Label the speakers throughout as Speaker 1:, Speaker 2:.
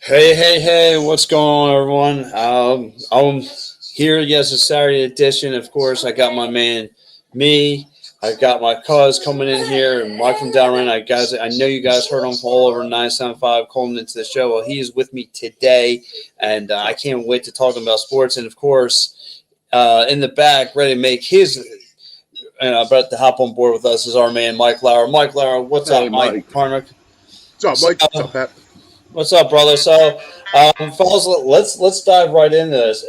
Speaker 1: Hey, what's going on, everyone? I'm here, yes, a Saturday edition. Of course, I got my man, me. I got my cuz coming in here, and Mike from Delran. I know you guys heard him all over 975 calling into the show. Well, he is with me today, and I can't wait to talk about sports. And, of course, in the back, ready to make his about to hop on board with us is our man, Mike Lauro. Mike Lauro, what's
Speaker 2: Hey,
Speaker 1: up, Mike
Speaker 2: Mike.
Speaker 1: Parnick?
Speaker 3: What's up,
Speaker 1: So,
Speaker 3: Mike? What's up, Pat?
Speaker 1: what's up, brother? So, fellas, let's dive right into this.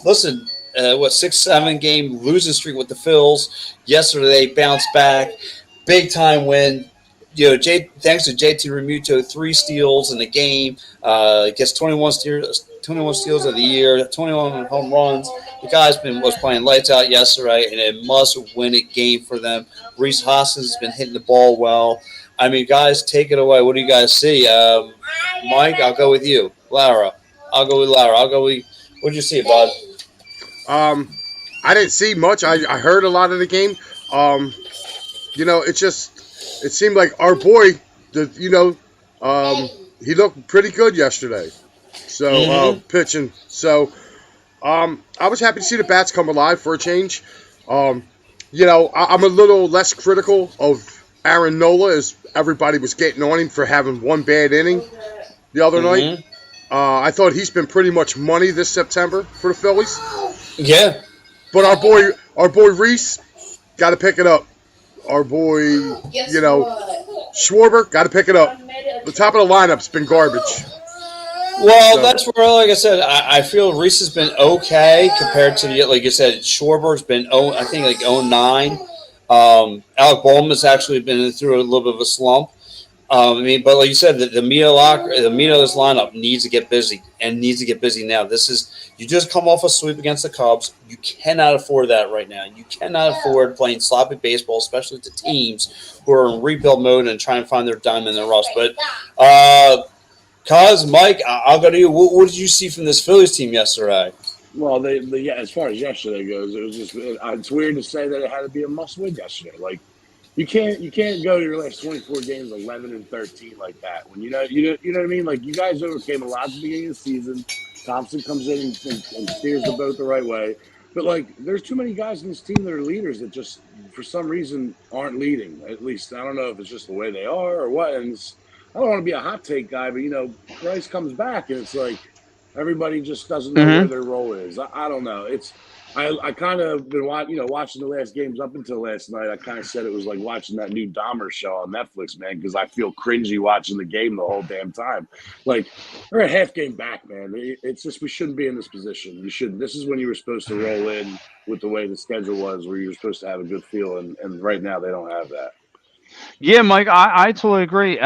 Speaker 1: Listen, what 6-7 game losing streak with the Phils yesterday? Bounced back, big time win. Thanks to JT Remuto, 3 steals in the game. Gets 21 steals of the year, 21 home runs. The guy's was playing lights out yesterday, and a must-win it game for them. Reese Hoskins has been hitting the ball well. I mean, guys, take it away. What do you guys see? Mike, I'll go with you. Lara, I'll go with Lara. What'd you see, bud?
Speaker 3: Um, I didn't see much. I heard a lot of the game. Um, it seemed like our boy, he looked pretty good yesterday. So
Speaker 1: Mm-hmm.
Speaker 3: pitching. So I was happy to see the bats come alive for a change. Um, I'm a little less critical of Aaron Nola as everybody was getting on him for having one bad inning the other night.
Speaker 1: Mm-hmm.
Speaker 3: I thought he's been pretty much money this September for the Phillies.
Speaker 1: Yeah.
Speaker 3: But our boy Reese, got to pick it up. Our boy, Schwarber, got to pick it up. The top of the lineup's been garbage.
Speaker 1: Well,
Speaker 3: So
Speaker 1: that's where, like I said, I feel Reese has been okay compared to the, like you said, Schwarber's been, I think, like 09. Alec Bowman's actually been through a little bit of a slump. But like you said, the Mitos lineup needs to get busy and needs to get busy now. You just come off a sweep against the Cubs. You cannot afford that right now. You cannot afford playing sloppy baseball, especially to teams who are in rebuild mode and trying to find their diamond in the rough. But, Mike, I'll go to you. What did you see from this Phillies team yesterday?
Speaker 2: Well, yeah, as far as yesterday goes, it was just it's weird to say that it had to be a must-win yesterday. Like you can't go to your last 24 games 11-13 like that. When you know what I mean. Like you guys overcame a lot at the beginning of the season. Thompson comes in and steers the boat the right way. But like, there's too many guys in this team that are leaders that just for some reason aren't leading. At least I don't know if it's just the way they are or what. And I don't want to be a hot take guy, but Bryce comes back and it's like everybody just doesn't know where
Speaker 1: Mm-hmm.
Speaker 2: their role is. I don't know. I kind of been watching the last games up until last night. I kind of said it was like watching that new Dahmer show on Netflix, man, because I feel cringy watching the game the whole damn time. Like we're a half game back, man. It's just we shouldn't be in this position. You shouldn't. This is when you were supposed to roll in with the way the schedule was, where you were supposed to have a good feel, and right now they don't have that.
Speaker 4: Yeah, Mike, I totally agree.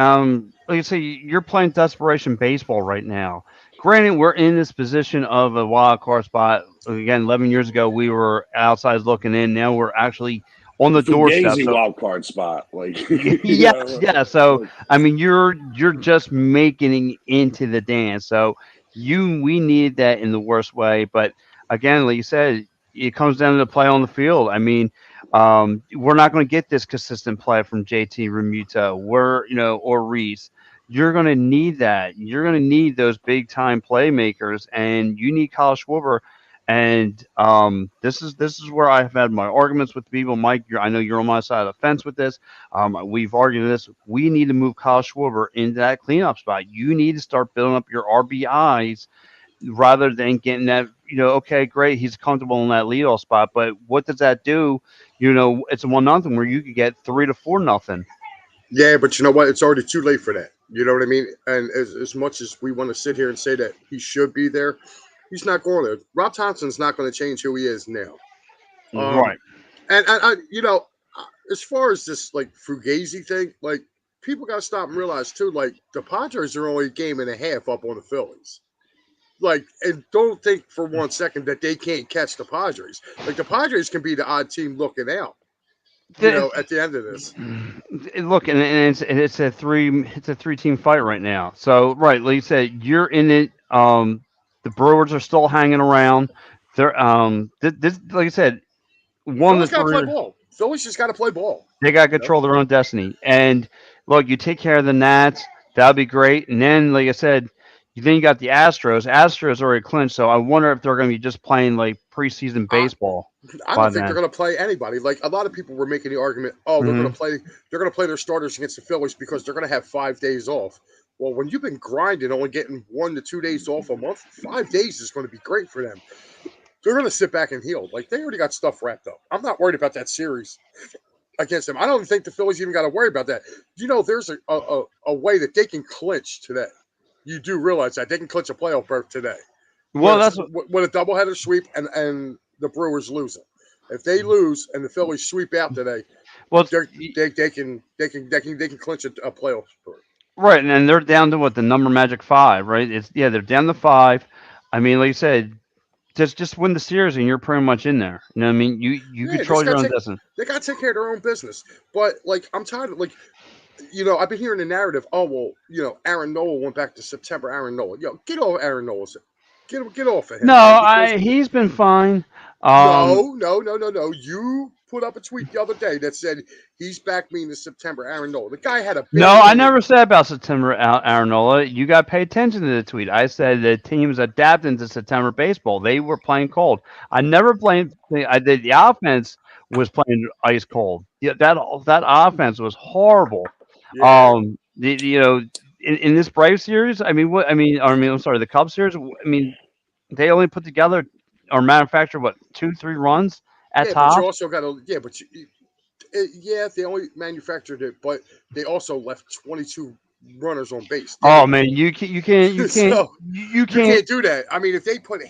Speaker 4: Like I say, you're playing desperation baseball right now. Granted, we're in this position of a wild card spot. Again, 11 years ago, we were outside looking in. Now we're actually on the doorstep.
Speaker 2: Fugazi
Speaker 4: So,
Speaker 2: wild card spot, like
Speaker 4: yes, yeah. So,
Speaker 2: like
Speaker 4: I mean, you're just making it into the dance. So, we need that in the worst way. But again, like you said, it comes down to the play on the field. I mean, we're not going to get this consistent play from JT Remuto, or Reese. You're going to need that. You're going to need those big time playmakers, and you need Kyle Schwarber. And this is where I've had my arguments with people. Mike, I know you're on my side of the fence with this. We've argued this. We need to move Kyle Schwarber into that cleanup spot. You need to start building up your RBIs rather than getting that. Okay, great, he's comfortable in that leadoff spot, but what does that do? It's a 1-0 where you could get 3 to 4 nothing.
Speaker 3: yeah, but you know what? It's already too late for that. You know what I mean? And as much as we want to sit here and say that he should be there, he's not going to. Rob Thompson's not going to change who he is now. Um,
Speaker 4: Right.
Speaker 3: and as far as this like Fugazi thing, like people got to stop and realize too, like the Padres are only a game and a half up on the Phillies. Like, and don't think for 1 second that they can't catch the Padres. Like the Padres can be the odd team looking out.
Speaker 4: The,
Speaker 3: At the end of this.
Speaker 4: Look, and it's a 3 team fight right now. So right, like you said, you're in it. The Brewers are still hanging around. They're this like I said, one of
Speaker 3: Phillies
Speaker 4: the
Speaker 3: got to play
Speaker 4: three.
Speaker 3: ball. Phillies just got to play ball.
Speaker 4: They got to
Speaker 3: You know?
Speaker 4: control their own destiny. And look, you take care of the Nats, that'll be great. And then, like I said, Then you got the Astros. Astros already clinched, so I wonder if they're going to be just playing like preseason
Speaker 3: I,
Speaker 4: baseball
Speaker 3: I
Speaker 4: by
Speaker 3: don't think they're
Speaker 4: then.
Speaker 3: going to play anybody. Like a lot of people were making the argument, oh, they're going
Speaker 4: Hmm.
Speaker 3: to play. They're going to play their starters against the Phillies because they're going to have 5 days off. Well, when you've been grinding, only getting 1 to 2 days off a month, 5 days is going to be great for them. They're going to sit back and heal. Like they already got stuff wrapped up. I'm not worried about that series against them. I don't think the Phillies even got to worry about that. There's a way that they can clinch today. You do realize that they can clinch a playoff berth today
Speaker 4: Well, that's what,
Speaker 3: with a doubleheader sweep and the Brewers losing. If they lose and the Phillies sweep out today,
Speaker 4: well, it's,
Speaker 3: they can clinch a playoff berth.
Speaker 4: right, and they're down to what the number magic five, right? It's they're down to five. I mean, like you said, just win the series and you're pretty much in there. You know what I mean? You
Speaker 3: Yeah, this
Speaker 4: control your
Speaker 3: got
Speaker 4: own
Speaker 3: take
Speaker 4: destiny.
Speaker 3: they got to take care of their own business. But like I'm tired of I've been hearing the narrative. Oh well, Aaron Nola went back to September. Aaron Nola, get off Aaron Nola. Get off of
Speaker 4: No,
Speaker 3: him, man. Because
Speaker 4: he's been fine.
Speaker 3: no. You put up a tweet the other day that said he's back meaning to September. Aaron Nola. The guy had a
Speaker 4: No,
Speaker 3: bad
Speaker 4: I
Speaker 3: knee.
Speaker 4: never said about September Aaronola. You got to pay attention to the tweet. I said the team's adapting to September baseball. They were playing cold. I never blamed. I did. The offense was playing ice cold. Yeah, that offense was horrible.
Speaker 3: Yeah,
Speaker 4: In this Brave series, I mean, I'm sorry, the Cubs series. I mean, they only put together or manufactured what 2, 3 runs at
Speaker 3: yeah, but you
Speaker 4: tops.
Speaker 3: also got to they only manufactured it, but they also left 22 runners on base,
Speaker 4: Oh
Speaker 3: didn't
Speaker 4: man,
Speaker 3: so
Speaker 4: you
Speaker 3: you
Speaker 4: can't.
Speaker 3: can't do that. I mean, if they put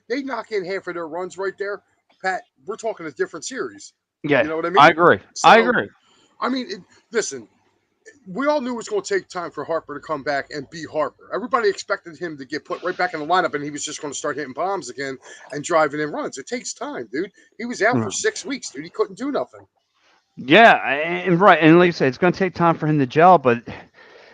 Speaker 3: they knock in half of their runs right there, Pat, we're talking a different series. You
Speaker 4: Yeah,
Speaker 3: know what I
Speaker 4: I
Speaker 3: mean?
Speaker 4: agree. I
Speaker 3: So,
Speaker 4: agree.
Speaker 3: I mean, listen, we all knew it was going to take time for Harper to come back and be Harper. Everybody expected him to get put right back in the lineup, and he was just going to start hitting bombs again and driving in runs. It takes time, dude. He was out for 6 weeks, dude. He couldn't do nothing.
Speaker 4: Yeah, and right, and like I said, it's going to take time for him to gel. But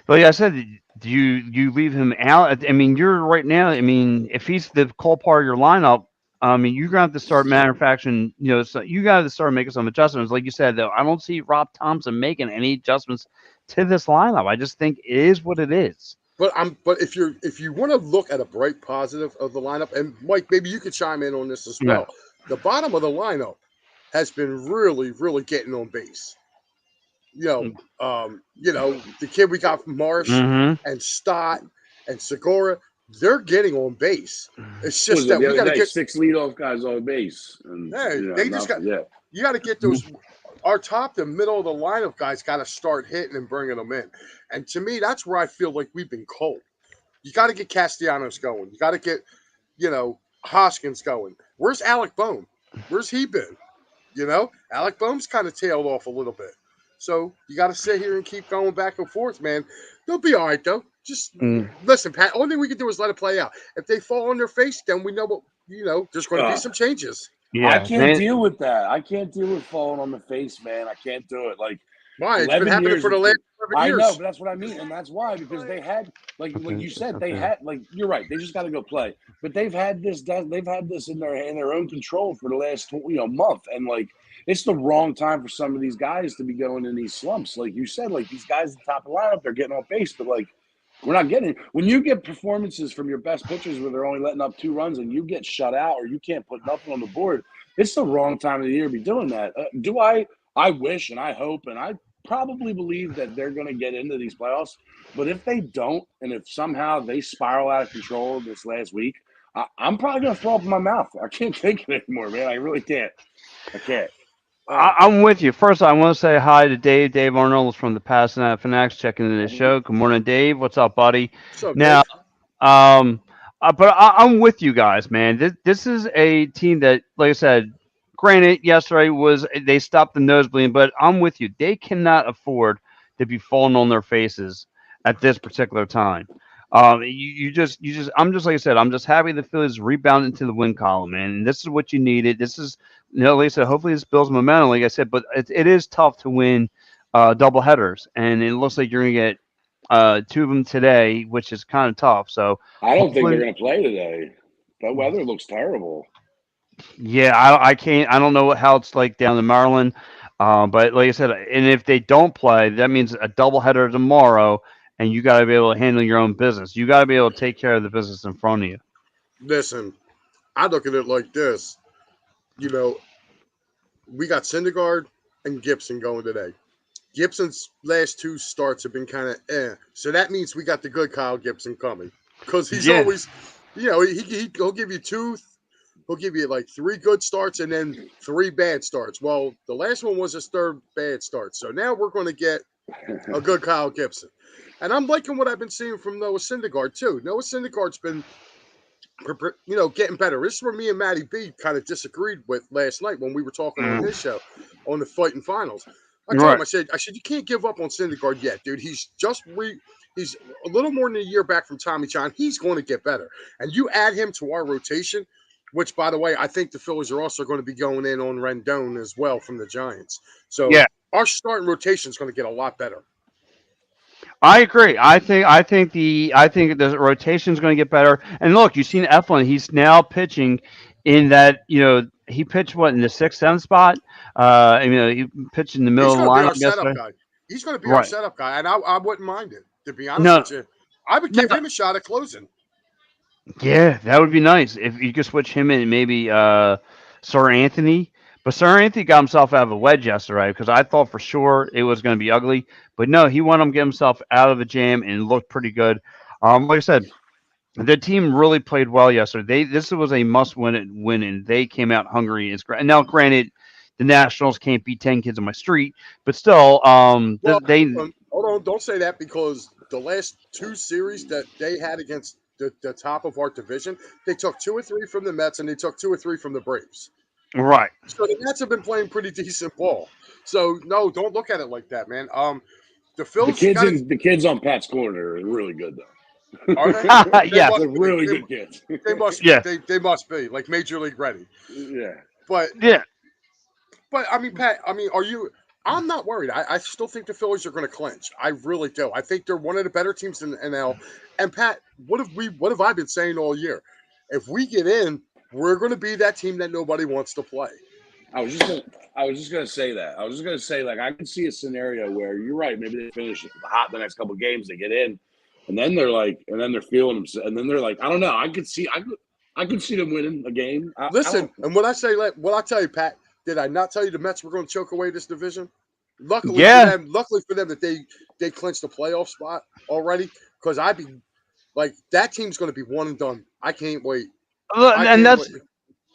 Speaker 4: like I said, do you leave him out? I mean, you're right now. I mean, if he's the core part of your lineup, I mean, you're going to have to start manufacturing. So you got to start making some adjustments. Like you said, though, I don't see Rob Thompson making any adjustments to this lineup. I just think it is what it is.
Speaker 3: But if you want to look at a bright positive of the lineup, and Mike, maybe you could chime in on this as
Speaker 4: Yeah.
Speaker 3: well. The bottom of the lineup has been really, really getting on base. The kid we got from Marsh
Speaker 4: Mm-hmm.
Speaker 3: and Stott and Segura, they're getting on base. It's
Speaker 2: What was
Speaker 3: just
Speaker 2: it
Speaker 3: that
Speaker 2: the
Speaker 3: we
Speaker 2: other
Speaker 3: got to
Speaker 2: day?
Speaker 3: get.
Speaker 2: 6 leadoff guys on base, and
Speaker 3: Hey, they just got.
Speaker 2: yeah.
Speaker 3: You got to get those. Our top to middle of the lineup guys got to start hitting and bringing them in. And to me, that's where I feel like we've been cold. You got to get Castellanos going. You got to get, Hoskins going. Where's Alec Bohm? Where's he been? Alec Bohm's kind of tailed off a little bit. So you got to sit here and keep going back and forth, man. They'll be all right, though. Just listen, Pat. Only thing we can do is let it play out. If they fall on their face, then we know there's going to be some changes.
Speaker 2: I
Speaker 4: Yeah,
Speaker 2: can't deal with that. I can't deal with falling on the face, man. I can't do it. Like
Speaker 3: Why? It's been
Speaker 2: 11
Speaker 3: happening
Speaker 2: years.
Speaker 3: for the last 11
Speaker 2: I
Speaker 3: years.
Speaker 2: know, but that's what I mean, and that's why because they had like you said, they had you're right. They just got to go play, but they've had this in their own control for the last month, and like it's the wrong time for some of these guys to be going in these slumps. Like you said, like these guys at the top of the lineup, they're getting on base, but like we're not getting it. When you get performances from your best pitchers where they're only letting up 2 runs and you get shut out or you can't put nothing on the board, it's the wrong time of the year to be doing that. Do I? I wish and I hope and I probably believe that they're going to get into these playoffs. But if they don't, and if somehow they spiral out of control this last week, I'm probably going to throw up in my mouth. I can't take it anymore, man. I really can't. I can't.
Speaker 4: I'm with you. First, I want to say hi to Dave. Dave Arnold is from the Past Night Fanatics checking in the show. Good morning, Dave. What's up, buddy?
Speaker 3: So
Speaker 4: Now, I'm with you guys, man. This is a team that, like I said, granted, yesterday they stopped the nosebleeding, but I'm with you. They cannot afford to be falling on their faces at this particular time. I'm just like I said. I'm just happy the Phillies rebounded into the win column, man. And this is what you needed. This is, like I said, hopefully this builds momentum, like I said. But it is tough to win double headers, and it looks like you're gonna get 2 of them today, which is kind of tough. So
Speaker 2: I don't think they're
Speaker 4: hopefully,
Speaker 2: going to play today. The weather looks terrible.
Speaker 4: yeah, I can't. I don't know how it's like down in Maryland, but like I said, and if they don't play, that means a doubleheader tomorrow, and you got to be able to handle your own business. You got to be able to take care of the business in front of you.
Speaker 3: Listen, I look at it like this. You know, we got Syndergaard and Gibson going today. Gibson's last two starts have been kind of so that means we got the good Kyle Gibson coming because he's
Speaker 4: Yeah.
Speaker 3: always, he'll give you he'll give you like 3 good starts and then 3 bad starts. Well, the last one was his 3rd bad start, so now we're going to get a good Kyle Gibson, and I'm liking what I've been seeing from Noah Syndergaard too. Noah Syndergaard's been, getting better. This is where me and Matty B kind of disagreed with last night when we were talking on his show on the Fighting Finals. I told him, I said, you can't give up on Syndergaard yet, dude. He's he's a little more than a year back from Tommy John. He's going to get better. And you add him to our rotation, which, by the way, I think the Phillies are also going to be going in on Rendon as well from the Giants. So our starting rotation is going to get a lot better.
Speaker 4: I agree. I think the rotation is going to get better. And look, you've seen Eflin. He's now pitching in that, he pitched in the 6th, 7th spot. He pitched in the middle of the lineup yesterday.
Speaker 3: He's going to be our setup guy, and I wouldn't mind it, to be honest with you. I would give him a shot at closing.
Speaker 4: Yeah, that would be nice if you could switch him in, maybe Sir Anthony. But Sir Anthony got himself out of a wedge yesterday because I thought for sure it was going to be ugly. But no, he wanted him to get himself out of a jam and looked pretty good. Like I said, the team really played well yesterday. This was a must-win, and they came out hungry. Now, granted, the Nationals can't beat 10 kids on my street, but still,
Speaker 3: hold on, don't say that, because the last 2 series that they had against the top of our division, they took 2 or 3 from the Mets and they took 2 or 3 from the Braves.
Speaker 4: Right.
Speaker 3: So the Mets have been playing pretty decent ball. So no, don't look at it like that, man. The Phillies,
Speaker 2: the kids on Pat's corner are really good though.
Speaker 3: Are they?
Speaker 4: Yeah,
Speaker 2: they're really good kids.
Speaker 3: They must.
Speaker 4: Yeah.
Speaker 3: They must be like Major League ready.
Speaker 2: Yeah.
Speaker 3: But I mean, Pat. I mean, are you? I'm not worried. I still think the Phillies are going to clinch. I really do. I think they're one of the better teams in the NL. And Pat, what have I been saying all year? If we get in, we're going to be that team that nobody wants to play.
Speaker 2: I was just gonna say that. I was just gonna say, like, I can see a scenario where you're right. Maybe they finish hot the next couple of games, they get in, and then they're feeling themselves, and then they're like, I don't know. I could see them winning a game.
Speaker 3: Listen, and what I tell you, Pat, did I not tell you the Mets were going to choke away this division? Luckily for them that they clinched the playoff spot already, because I'd be like, that team's going to be one and done. I can't wait.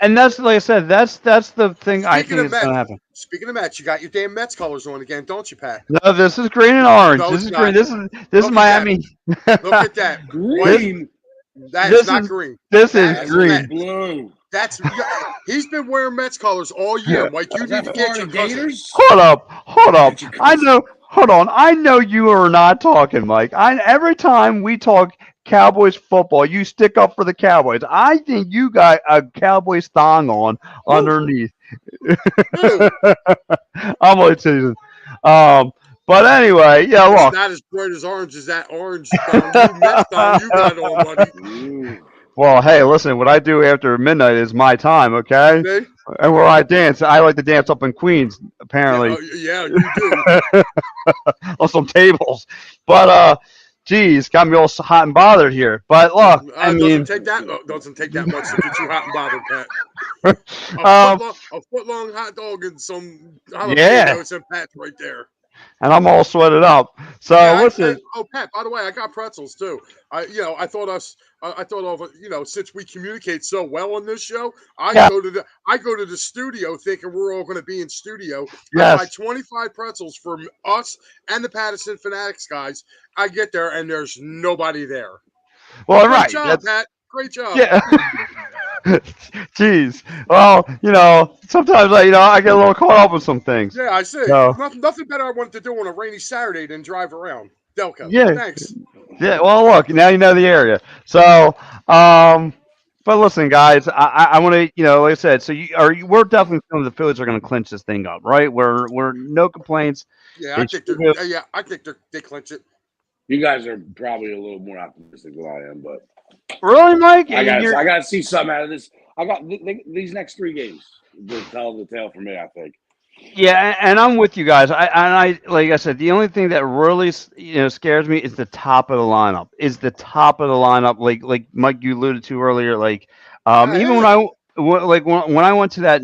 Speaker 4: And that's like I said, that's the thing. I think is going to happen.
Speaker 3: Speaking of Mets, you got your damn Mets colors on again, don't you, Pat?
Speaker 4: No, this is green and orange.
Speaker 3: No,
Speaker 4: this is green. This is Miami.
Speaker 3: Look at that.
Speaker 2: Green.
Speaker 3: That's not green.
Speaker 4: This is green.
Speaker 2: Blue.
Speaker 3: He's been wearing Mets colors all year, Mike. You need to get your
Speaker 2: Gators.
Speaker 4: Hold up. I know. Hold on. I know you are not talking, Mike. Every time we talk Cowboys football, you stick up for the Cowboys. I think you got a Cowboys thong on underneath. I'm only teasing. But anyway, yeah, look.
Speaker 3: It's not as bright as orange as that orange Mets thong you got on, buddy.
Speaker 4: Well, hey, listen, what I do after midnight is my time, okay? And where I dance, I like to dance up in Queens, apparently.
Speaker 3: Yeah, you do.
Speaker 4: On some tables. But, geez, got me all hot and bothered here. But look, I mean,
Speaker 3: doesn't take that much to get you hot and bothered, Pat. A foot long hot dog and some jalapenos and Pat's right there.
Speaker 4: And I'm all sweated up. So listen.
Speaker 3: Pat, by the way, I got pretzels too. I thought of since we communicate so well on this show, I go to the studio thinking we're all going to be in studio.
Speaker 4: Yes.
Speaker 3: I buy 25 pretzels for us and the Peterson Fanatics guys. I get there and there's nobody there.
Speaker 4: Well,
Speaker 3: Great job, Pat. Great job.
Speaker 4: Yeah. Jeez. Well, sometimes I get a little caught up with some things.
Speaker 3: Yeah, I see.
Speaker 4: So,
Speaker 3: nothing better I wanted to do on a rainy Saturday than drive around. Delco.
Speaker 4: Yeah.
Speaker 3: Thanks.
Speaker 4: Yeah. Well, look, now you know the area. So, but listen, guys, I want to, like I said, so we're definitely feeling the Phillies are going to clinch this thing up, right? We're no complaints.
Speaker 3: Yeah, I think they clinch it.
Speaker 2: You guys are probably a little more optimistic than I am, but.
Speaker 4: Really, Mike?
Speaker 2: I got to see something out of this. I got these next 3 games. Will tell the tale for me, I think.
Speaker 4: Yeah, and I'm with you guys. I like I said, the only thing that really scares me is the top of the lineup. Is the top of the lineup like Mike you alluded to earlier? Like even when
Speaker 3: Yeah,
Speaker 4: when I went to that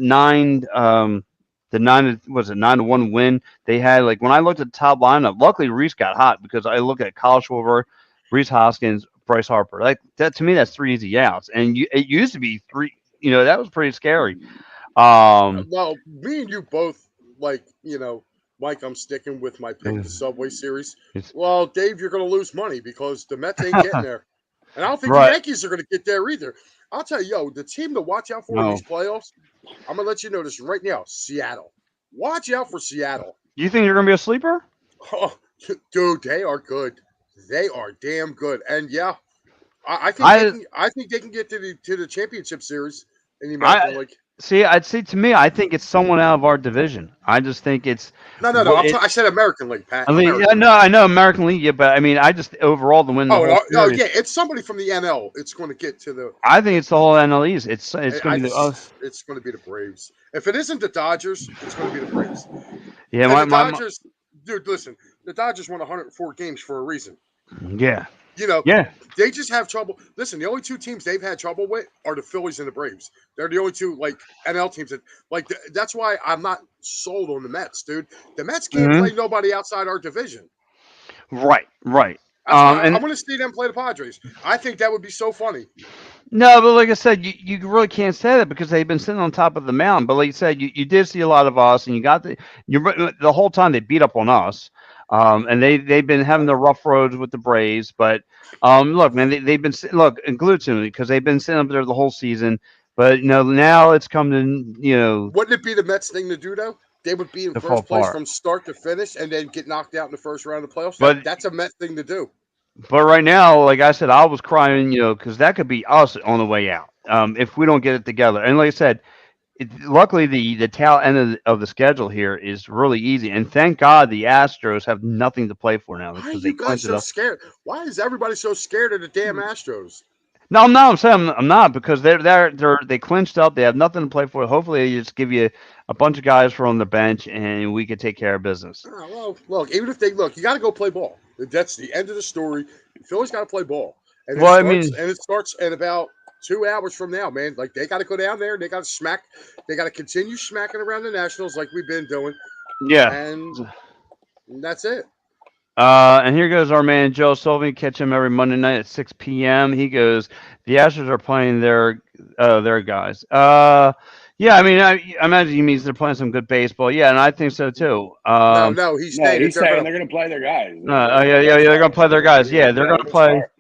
Speaker 4: the nine was it 9-1 win they had, like when I looked at the top lineup, luckily Reese got hot because I look at Kyle Schwarber, Reese Hoskins, Bryce Harper. Like that to me, that's three easy outs, and it used to be three. That was pretty scary. Um,
Speaker 3: well, me and you both, like, Mike, I'm sticking with my pick, the Subway Series.
Speaker 4: it's
Speaker 3: Well, Dave, you're going to lose money because the Mets ain't getting there. And I don't think the
Speaker 4: right.
Speaker 3: Yankees are going to get there either. I'll tell you, the team to watch out for in
Speaker 4: No.
Speaker 3: these playoffs, I'm going to let you know this right now, Seattle. Watch out for Seattle.
Speaker 4: You think you're gonna be a sleeper?
Speaker 3: Oh, dude, they are good. They are damn good. And yeah,
Speaker 4: I
Speaker 3: I think they can get to the championship series in the American
Speaker 4: I
Speaker 3: League.
Speaker 4: see. I'd say to me, I think it's someone out of our division. I just think it's
Speaker 3: No.
Speaker 4: what it.
Speaker 3: I said American League, Pat.
Speaker 4: I mean, yeah,
Speaker 3: American
Speaker 4: no,
Speaker 3: League.
Speaker 4: I know American League, yeah, but I mean, I just overall to win the whole series.
Speaker 3: Yeah, it's somebody from the NL. It's going to get to the.
Speaker 4: I think it's the whole NL East. It's
Speaker 3: I
Speaker 4: gonna be the
Speaker 3: it's going to be the Braves. If it isn't the Dodgers, it's going to be the Braves.
Speaker 4: yeah,
Speaker 3: And the
Speaker 4: my
Speaker 3: Dodgers, dude, listen, the Dodgers won 104 games for a reason.
Speaker 4: yeah,
Speaker 3: You know,
Speaker 4: yeah.
Speaker 3: they just have trouble. Listen, the only two teams they've had trouble with are the Phillies and the Braves. They're the only two like NL teams that that's why I'm not sold on the Mets, dude. The Mets can't
Speaker 4: Hmm.
Speaker 3: play nobody outside our division.
Speaker 4: Right, right.
Speaker 3: That's why I
Speaker 4: And
Speaker 3: want to see them play the Padres. I think that would be so funny.
Speaker 4: no, but like I said, you really can't say that because they've been sitting on top of the mountain. But like you said, you did see a lot of us, and you got the whole time they beat up on us. And they've been having the rough roads with the Braves, but look, man, they've been look include to me because they've been sitting up there the whole season. But now it's come to
Speaker 3: Wouldn't it be the Mets thing to do though? They would be in
Speaker 4: to fall
Speaker 3: first place
Speaker 4: apart.
Speaker 3: from start to finish and then get knocked out in the first round of the playoffs.
Speaker 4: But
Speaker 3: That's a Mets thing to do.
Speaker 4: right now, like I said, I was crying, because that could be us on the way out if we don't get it together. And like I said, luckily the tail end of the schedule here is really easy, and thank God the Astros have nothing to play for now
Speaker 3: Why are
Speaker 4: because they
Speaker 3: you guys
Speaker 4: clinched it
Speaker 3: so
Speaker 4: up.
Speaker 3: scared? Why is everybody so scared of the damn Astros?
Speaker 4: No, I'm saying I'm not because they clinched up. They have nothing to play for. Hopefully, they just give you a bunch of guys from the bench, and we could take care of business.
Speaker 3: Oh, well, look, even if they look, you got to go play ball. That's the end of the story. Philly's got to play ball, and
Speaker 4: Well, I mean,
Speaker 3: it starts in about 2 hours from now, man. Like they got to go down there. They got to smack. They got to continue smacking around the Nationals like we've been doing,
Speaker 4: yeah.
Speaker 3: and that's it.
Speaker 4: And here goes our man Joe Sullivan. Catch him every Monday night at 6 p.m. He goes, the Astros are playing their guys. Yeah, I mean, I imagine he means they're playing some good baseball. Yeah, and I think so too.
Speaker 3: No, he's
Speaker 2: No,
Speaker 3: stated
Speaker 2: he's
Speaker 3: they're
Speaker 2: saying
Speaker 3: gonna.
Speaker 2: they're going to play their guys.
Speaker 4: Oh yeah, they're gonna play their guys. Yeah, they're
Speaker 2: They're
Speaker 4: gonna
Speaker 2: going to
Speaker 4: play.
Speaker 2: start.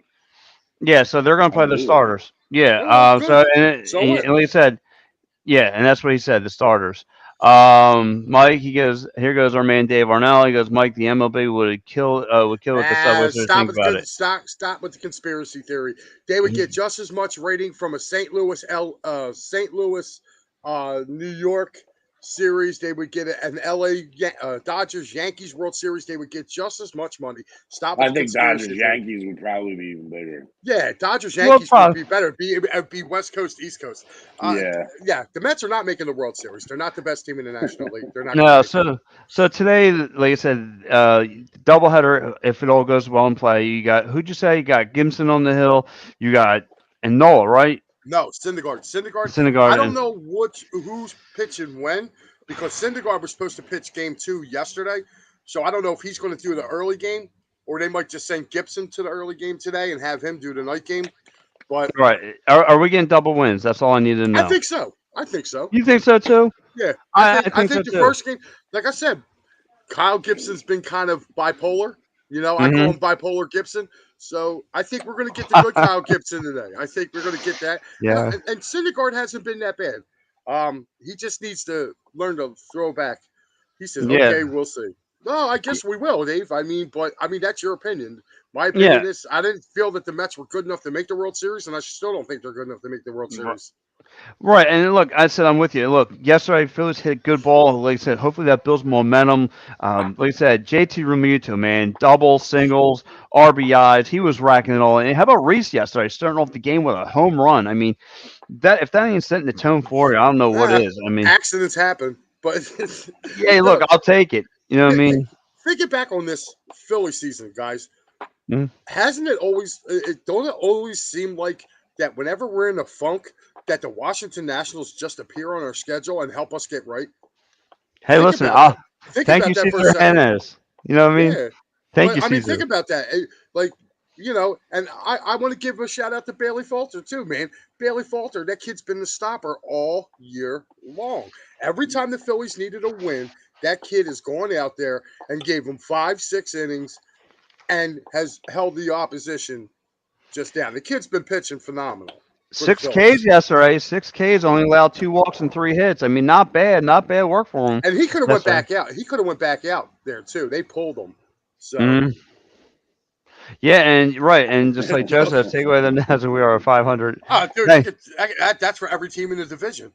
Speaker 4: Yeah, so they're gonna
Speaker 2: I
Speaker 4: play their
Speaker 2: believe it.
Speaker 4: starters. Yeah.
Speaker 3: Oh, good.
Speaker 4: So
Speaker 3: So what?
Speaker 4: and like I said, yeah, and that's what he said, the starters. Mike, he goes, here goes our man Dave Arnell. He goes, Mike, the MLB would kill with the Subway. So
Speaker 3: Stop
Speaker 4: think
Speaker 3: with
Speaker 4: about it.
Speaker 3: stop with the conspiracy theory. They would get just as much rating from a St. Louis, New York series. They would get an LA Dodgers Yankees World Series. They would get just as much money. Stop with
Speaker 2: I
Speaker 3: the
Speaker 2: think Dodgers
Speaker 3: conspiracy theory.
Speaker 2: Yankees would probably be even bigger.
Speaker 3: Yeah, Dodgers
Speaker 4: Well,
Speaker 3: Yankees would
Speaker 4: probably.
Speaker 3: be better. Be West Coast, East Coast. Uh,
Speaker 2: Yeah.
Speaker 3: yeah, the Mets are not making the World Series. They're not the best team in the National League. They're not going to
Speaker 4: No,
Speaker 3: make it.
Speaker 4: so today, like I said, doubleheader. If it all goes well in play, you got who'd you say? You got Gibson on the hill. You got and Nola, right?
Speaker 3: No, Syndergaard. Syndergaard. I
Speaker 4: Syndergaard
Speaker 3: don't
Speaker 4: and
Speaker 3: know who's pitching when because Syndergaard was supposed to pitch game 2 yesterday. So I don't know if he's going to do the early game or they might just send Gibson to the early game today and have him do the night game. But
Speaker 4: right. Are we getting double wins? That's all I need to
Speaker 3: I
Speaker 4: know.
Speaker 3: think so. I think so.
Speaker 4: You think so too?
Speaker 3: Yeah,
Speaker 4: I
Speaker 3: I
Speaker 4: think so
Speaker 3: think the
Speaker 4: too.
Speaker 3: first game, like I said, Kyle Gibson's been kind of bipolar. I call
Speaker 4: Hmm.
Speaker 3: him bipolar Gibson. So I think we're going to get the good Kyle Gibson today. I think we're going to get that.
Speaker 4: Yeah.
Speaker 3: And Syndergaard hasn't been that bad. He just needs to learn to throw back. He says,
Speaker 4: Yeah.
Speaker 3: "Okay, we'll see." No, I guess we will, Dave. But that's your opinion. My
Speaker 4: Yeah.
Speaker 3: opinion is I didn't feel that the Mets were good enough to make the World Series, and I still don't think they're good enough to make the World Series.
Speaker 4: Right, and look, I said I'm with you. Look, yesterday Phillies hit a good ball. Like I said, hopefully that builds momentum. Like I said, JT Realmuto, man, double, singles, RBIs. He was racking it all. And how about Reese yesterday, starting off the game with a home run? I mean, that if that ain't setting the tone for you, I don't know what
Speaker 3: Ah,
Speaker 4: is. I mean,
Speaker 3: accidents happen. But
Speaker 4: Yeah, look,
Speaker 3: no,
Speaker 4: I'll take it. You know what I mean?
Speaker 3: thinking back on this Philly season, guys,
Speaker 4: Mhm.
Speaker 3: hasn't it always? Don't it always seem like that whenever we're in a funk, that the Washington Nationals just appear on our schedule and help us get right?
Speaker 4: Hey,
Speaker 3: Think
Speaker 4: listen,
Speaker 3: about that. Think
Speaker 4: thank you,
Speaker 3: about that for a
Speaker 4: Cesar
Speaker 3: second.
Speaker 4: Hernandez. You know what I mean?
Speaker 3: Yeah,
Speaker 4: Thank
Speaker 3: but
Speaker 4: you,
Speaker 3: I mean, think
Speaker 4: Cesar.
Speaker 3: about that. Like, and I want to give a shout out to Bailey Falter too, man. Bailey Falter, that kid's been the stopper all year long. Every time the Phillies needed a win, that kid has gone out there and gave them 5, 6 innings and has held the opposition just down. The kid's been pitching phenomenal for the
Speaker 4: Six Ks
Speaker 3: Phillies.
Speaker 4: yesterday. 6 Ks, only allowed 2 walks and 3 hits. I mean, not bad. Not bad work for him
Speaker 3: And he could have went
Speaker 4: yesterday.
Speaker 3: back out. He could have went back out there too. They pulled him. So
Speaker 4: Mhm. Yeah, and right, and just like Joe says, take away the Nats, and we are at 500.
Speaker 3: dude, you
Speaker 4: Hey,
Speaker 3: could that's for every team in the division.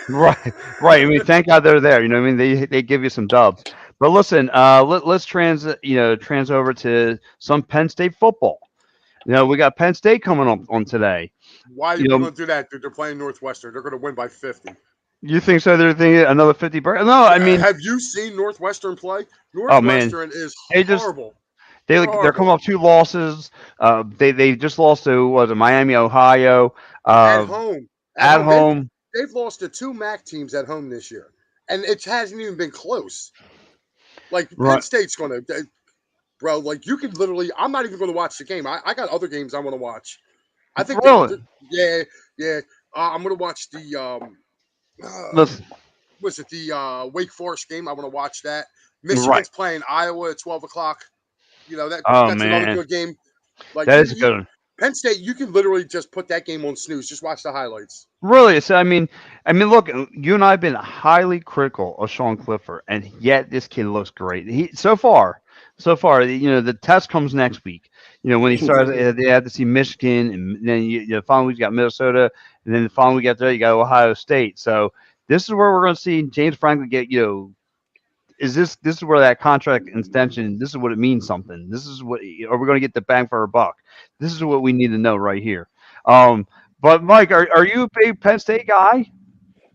Speaker 4: right, right. I mean, thank God they're there. You know, what I mean, they give you some dubs. But listen, let's trans over to some Penn State football. You know, we got Penn State coming up on today.
Speaker 3: Why are
Speaker 4: You
Speaker 3: we
Speaker 4: know,
Speaker 3: going to do that, dude? They're playing Northwestern. They're going to win by 50.
Speaker 4: you think so? They're thinking another 50 break? No, I mean,
Speaker 3: Have you seen Northwestern play?
Speaker 4: oh man,
Speaker 3: Northwestern is
Speaker 4: they just
Speaker 3: horrible.
Speaker 4: they're coming
Speaker 3: Horrible.
Speaker 4: off 2 losses. They just lost to was it Miami, Ohio,
Speaker 3: At
Speaker 4: uh,
Speaker 3: home. At
Speaker 4: at
Speaker 3: home.
Speaker 4: home.
Speaker 3: They've lost to 2 MAC teams at home this year. And it hasn't even been close. Like Penn
Speaker 4: Right,
Speaker 3: State's going to, bro, like you could literally, I'm not even going to watch the game. I got other games I want to watch. I think
Speaker 4: really.
Speaker 3: yeah, yeah. I'm going to watch the, uh,
Speaker 4: Listen,
Speaker 3: was it the Wake Forest game? I want to watch that.
Speaker 4: right.
Speaker 3: Michigan's playing Iowa at 12 o'clock.
Speaker 4: Oh
Speaker 3: That's another
Speaker 4: man,
Speaker 3: good game. Like
Speaker 4: that is a good one.
Speaker 3: Penn State, you can literally just put that game on snooze. Just watch the highlights.
Speaker 4: Really, so I mean, look, you and I have been highly critical of Sean Clifford, and yet this kid looks great. So far, the test comes next week. When he starts, they have to see Michigan, and then the following week you got Minnesota, and then the following week after that you got Ohio State. So this is where we're going to see James Franklin get. Is this is where that contract extension? This is what it means something. This is what are we going to get the bang for our buck? This is what we need to know right here. Um, but Mike, are you a big Penn State guy?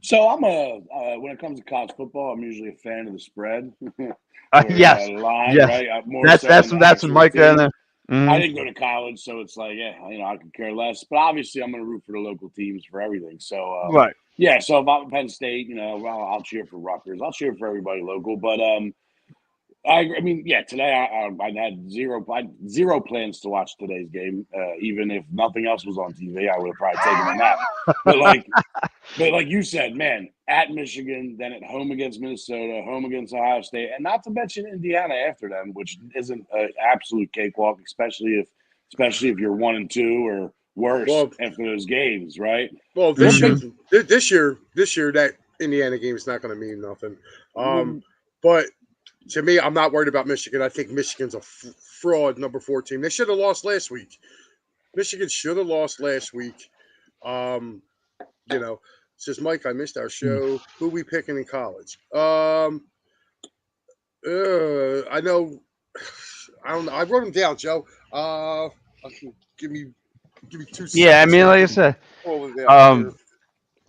Speaker 2: So I'm when it comes to college football, I'm usually a fan of the spread or
Speaker 4: Yes,
Speaker 2: line,
Speaker 4: yes.
Speaker 2: right? More
Speaker 4: That's
Speaker 2: so
Speaker 4: that's
Speaker 2: than the
Speaker 4: that's
Speaker 2: actual
Speaker 4: Mike down
Speaker 2: team.
Speaker 4: there.
Speaker 2: I
Speaker 4: Hmm.
Speaker 2: didn't go to college, so it's like, yeah, I could care less. But obviously, I'm going to root for the local teams for everything. So,
Speaker 4: Right.
Speaker 2: yeah. So if I'm Penn State, well, I'll cheer for Rutgers. I'll cheer for everybody local. But I mean, yeah. Today I had zero plans to watch today's game. Even if nothing else was on TV, I would have probably taken a nap. But like you said, man, at Michigan, then at home against Minnesota, home against Ohio State, and not to mention Indiana after them, which isn't an absolute cakewalk, especially if you're 1-2 or worse
Speaker 3: Well,
Speaker 2: after those games, right?
Speaker 3: well,
Speaker 2: They're
Speaker 3: this year,
Speaker 4: Hmm.
Speaker 2: big.
Speaker 3: that Indiana game is not going to mean nothing.
Speaker 2: Well,
Speaker 3: But to me, I'm not worried about Michigan. I think Michigan's a fraud number 4 team. They should have lost last week. Michigan should have lost last week. Um, says Mike, I missed our show. Who we picking in college? I know. I don't know. I wrote them down, Joe. Give me give me two
Speaker 4: Yeah, I
Speaker 3: seconds
Speaker 4: mean,
Speaker 3: here.
Speaker 4: like I said,
Speaker 3: Pull it out here.
Speaker 4: um,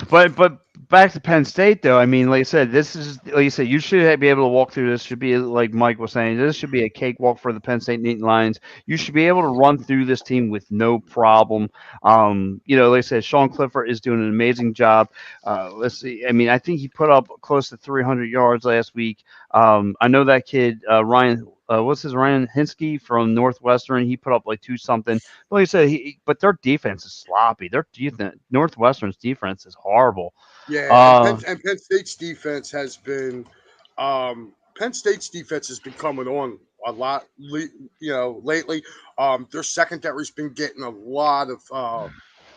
Speaker 4: but back to Penn State though. I mean, like I said, this is like you said, you should be able to walk through this. Should be like Mike was saying, this should be a cakewalk for the Penn State Nittany Lions. You should be able to run through this team with no problem. Like I said, Sean Clifford is doing an amazing job. Let's see. I mean, I think he put up close to 300 yards last week. I know that kid Ryan. What's his Ryan Hinsky from Northwestern? He put up like two something. Like I said, but their defense is sloppy. Their defense, Northwestern's defense is horrible.
Speaker 3: Yeah, and
Speaker 4: Uh,
Speaker 3: Penn State's defense has been Penn State's defense has been coming on a lot, lately. Their secondary's been getting a lot of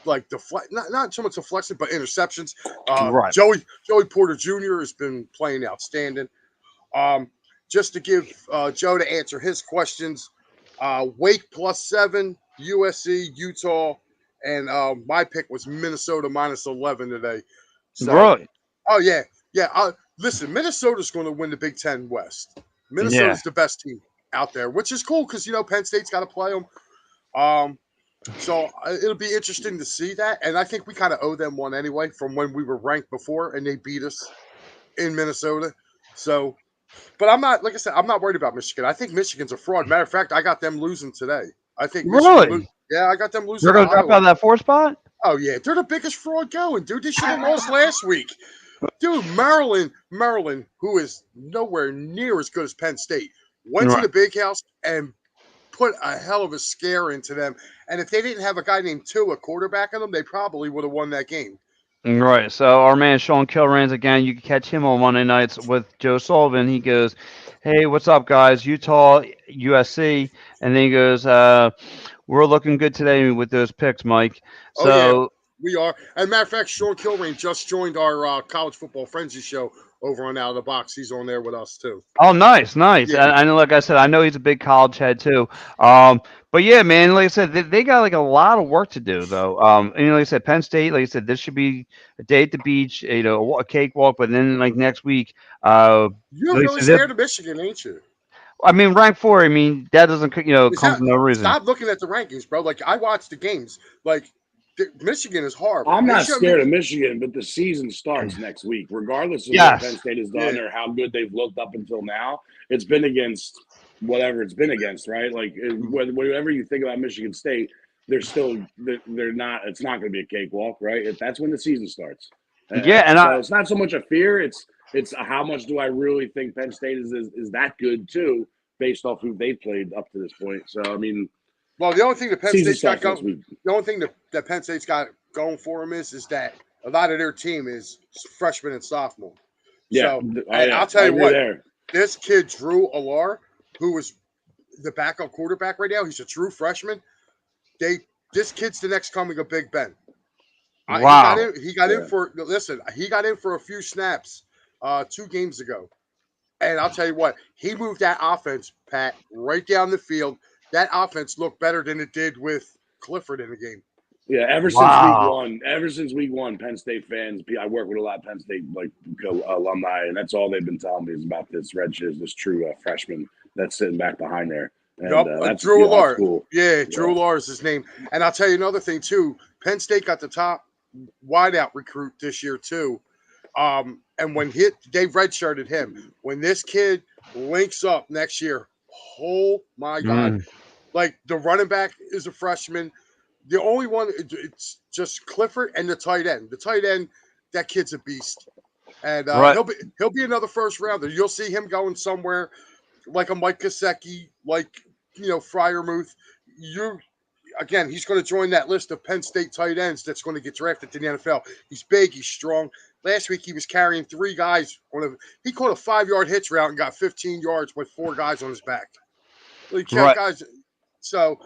Speaker 3: like not so much deflection, but interceptions.
Speaker 4: right.
Speaker 3: Joey Porter Jr. has been playing outstanding. Um, just to give Joe to answer his questions, Wake +7, USC, Utah, and my pick was Minnesota -11 today. So,
Speaker 4: Really?
Speaker 3: oh yeah, yeah. Listen, Minnesota's going to win the Big Ten West.
Speaker 4: Yeah.
Speaker 3: Minnesota's the best team out there, which is cool because Penn State's got to play them. So it'll be interesting to see that, and I think we kind of owe them one anyway from when we were ranked before and they beat us. in Minnesota. So, but I'm not, like I said, I'm not worried about Michigan. I think Michigan's a fraud. Matter of fact, I got them losing today. I think
Speaker 4: Really?
Speaker 3: Yeah, I got them
Speaker 4: They're
Speaker 3: losing to
Speaker 4: going to drop out
Speaker 3: Iowa.
Speaker 4: of that 4 spot?
Speaker 3: Oh yeah, they're the biggest fraud going, dude. They should have lost last week. Dude, Maryland, who is nowhere near as good as Penn State, went to
Speaker 4: Right.
Speaker 3: the big house and put a hell of a scare into them. And if they didn't have a guy named Tua quarterback on them, they probably would have won that game.
Speaker 4: Right. So our man Sean Kilrains again. You can catch him on Monday nights with Joe Sullivan. He goes, "Hey, what's up, guys? Utah, USC," and then he goes, "We're looking good today with those picks, Mike."
Speaker 3: Oh yeah,
Speaker 4: So
Speaker 3: we are. As a matter of fact, Sean Kilrain just joined our college football frenzy show over on Out of the Box. He's on there with us too.
Speaker 4: oh, nice, nice.
Speaker 3: Yeah,
Speaker 4: And like I said, I know he's a big college head too. But yeah, man, like I said, they got like a lot of work to do though. And like I said, Penn State, like I said, this should be a day at the beach, a cakewalk. But then like next week,
Speaker 3: you're
Speaker 4: like I
Speaker 3: really
Speaker 4: said,
Speaker 3: scared of Michigan, ain't you?
Speaker 4: I mean, rank 4. I mean, that doesn't
Speaker 3: Is
Speaker 4: come
Speaker 3: that
Speaker 4: for no reason.
Speaker 3: stop looking at the rankings, bro? Like I watch the games. Like Michigan is horrible.
Speaker 2: I'm
Speaker 3: They
Speaker 2: not
Speaker 3: showed
Speaker 2: scared of Michigan, but the season starts next week. Regardless of what Penn
Speaker 4: Yes.
Speaker 2: State has
Speaker 3: Yeah.
Speaker 2: done or how good they've looked up until now, it's been against whatever it's been against, right? Like whatever you think about Michigan State, they're not. It's not going to be a cakewalk, right? That's when the season starts.
Speaker 4: Yeah, and
Speaker 2: So it's not so much a fear. It's how much do I really think Penn State is that good too, based off who they played up to this point. So I mean,
Speaker 3: well, the only thing that Penn
Speaker 2: season
Speaker 3: State's got
Speaker 2: starts next
Speaker 3: going,
Speaker 2: week.
Speaker 3: the only thing that Penn State's got going for them is that a lot of their team is freshmen and sophomore.
Speaker 2: Yeah.
Speaker 3: So, and I'll tell
Speaker 2: I
Speaker 3: you
Speaker 2: agree
Speaker 3: what,
Speaker 2: there.
Speaker 3: this kid Drew Alar, who was the backup quarterback right now, he's a true freshman. This kid's the next coming of Big Ben.
Speaker 4: wow.
Speaker 3: He got in for listen. He got in for a few snaps 2 games ago, and I'll tell you what, he moved that offense, Pat, right down the field. That offense looked better than it did with Clifford in the game.
Speaker 2: Yeah, ever since week one, Penn State fans. I work with a lot of Penn State alumni, and that's all they've been telling me is about this this true freshman that's sitting back behind there. And that's
Speaker 3: Drew Alar.
Speaker 2: That's cool.
Speaker 3: Yeah, Drew Alar is his name. And I'll tell you another thing too. Penn State got the top wideout recruit this year too. And when they redshirted him, when this kid links up next year, oh my God! Like the running back is a freshman. The only one, it's just Clifford and the tight end. The tight end, that kid's a beast, and
Speaker 4: Right.
Speaker 3: he'll be another first rounder. You'll see him going somewhere like a Mike Gesicki, like Fryermuth. Again, he's going to join that list of Penn State tight ends that's going to get drafted to the NFL. He's big, he's strong. Last week he was carrying 3 guys he caught a 5-yard hitch route and got 15 yards with 4 guys on his back.
Speaker 4: Right.
Speaker 3: Guys, so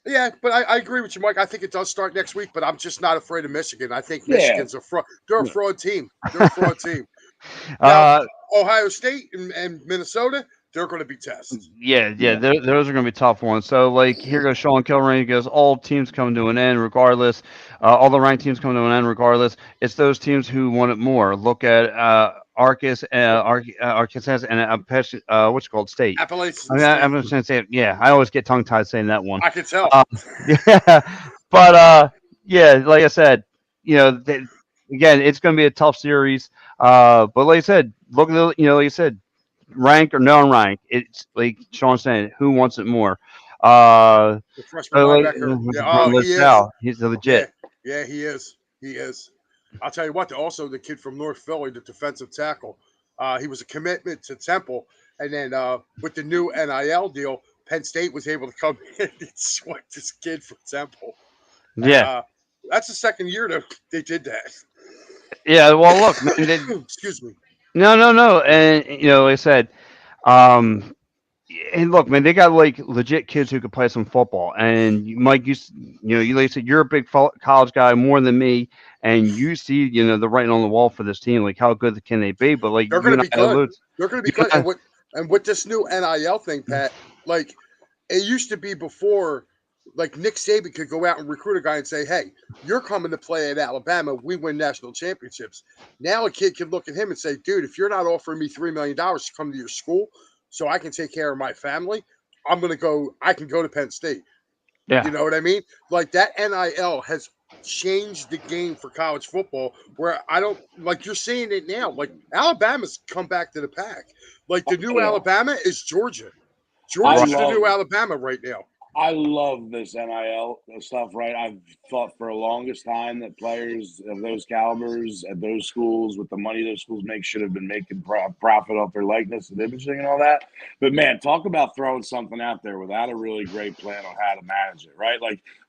Speaker 3: yeah, but I agree with you, Mike. I think it does start next week, but I'm just not afraid of Michigan. I think Michigan's a fraud. They're a fraud team. They're a fraud team. Now, Ohio State and Minnesota, they're going to be tests.
Speaker 4: Yeah. Those are going to be tough ones. So, like, here goes Sean Kilrain. He goes, all teams come to an end regardless. All the ranked teams come to an end regardless. It's those teams who want it more. Look at Arkansas and what's it called? State.
Speaker 3: Appalachian
Speaker 4: I mean,
Speaker 3: State.
Speaker 4: I'm just going to say, yeah, I always get tongue-tied saying that one.
Speaker 3: I can tell.
Speaker 4: Yeah. But, yeah, like I said, again, it's going to be a tough series. But like I said, look at like you said, rank or non-rank. It's like Sean saying, who wants it more?
Speaker 3: The freshman linebacker. He is.
Speaker 4: He's legit.
Speaker 3: Yeah, he is. He is. I'll tell you what. Also, the kid from North Philly, the defensive tackle, he was a commitment to Temple, and then with the new NIL deal, Penn State was able to come in and swipe this kid from Temple.
Speaker 4: Yeah,
Speaker 3: that's the second year that they did that.
Speaker 4: Yeah. Well, look, man,
Speaker 3: Excuse me.
Speaker 4: No, and like I said, and look, man, they got like legit kids who could play some football. And Mike, you like I said, you're a big college guy more than me, and you see, the writing on the wall for this team. Like, how good can they be? But like,
Speaker 3: they're going to be good. They're going to be good. And with this new NIL thing, Pat, like it used to be before. Like Nick Saban could go out and recruit a guy and say, "Hey, you're coming to play at Alabama. We win national championships." Now a kid can look at him and say, "Dude, if you're not offering me $3 million to come to your school so I can take care of my family, I can go to Penn State."
Speaker 4: Yeah.
Speaker 3: You know what I mean? Like that NIL has changed the game for college football. Where I don't like you're seeing it now. Like Alabama's come back to the pack. Like the new
Speaker 2: Yeah.
Speaker 3: Alabama is Georgia.
Speaker 2: I
Speaker 3: Georgia's the
Speaker 2: love
Speaker 3: new Alabama right now.
Speaker 2: I love this NIL stuff, right? I've thought for the longest time that players of those calibers at those schools, with the money those schools make, should have been making profit off their likeness and imaging and all that. But man, talk about throwing something out there without a really great plan on how to manage it, right?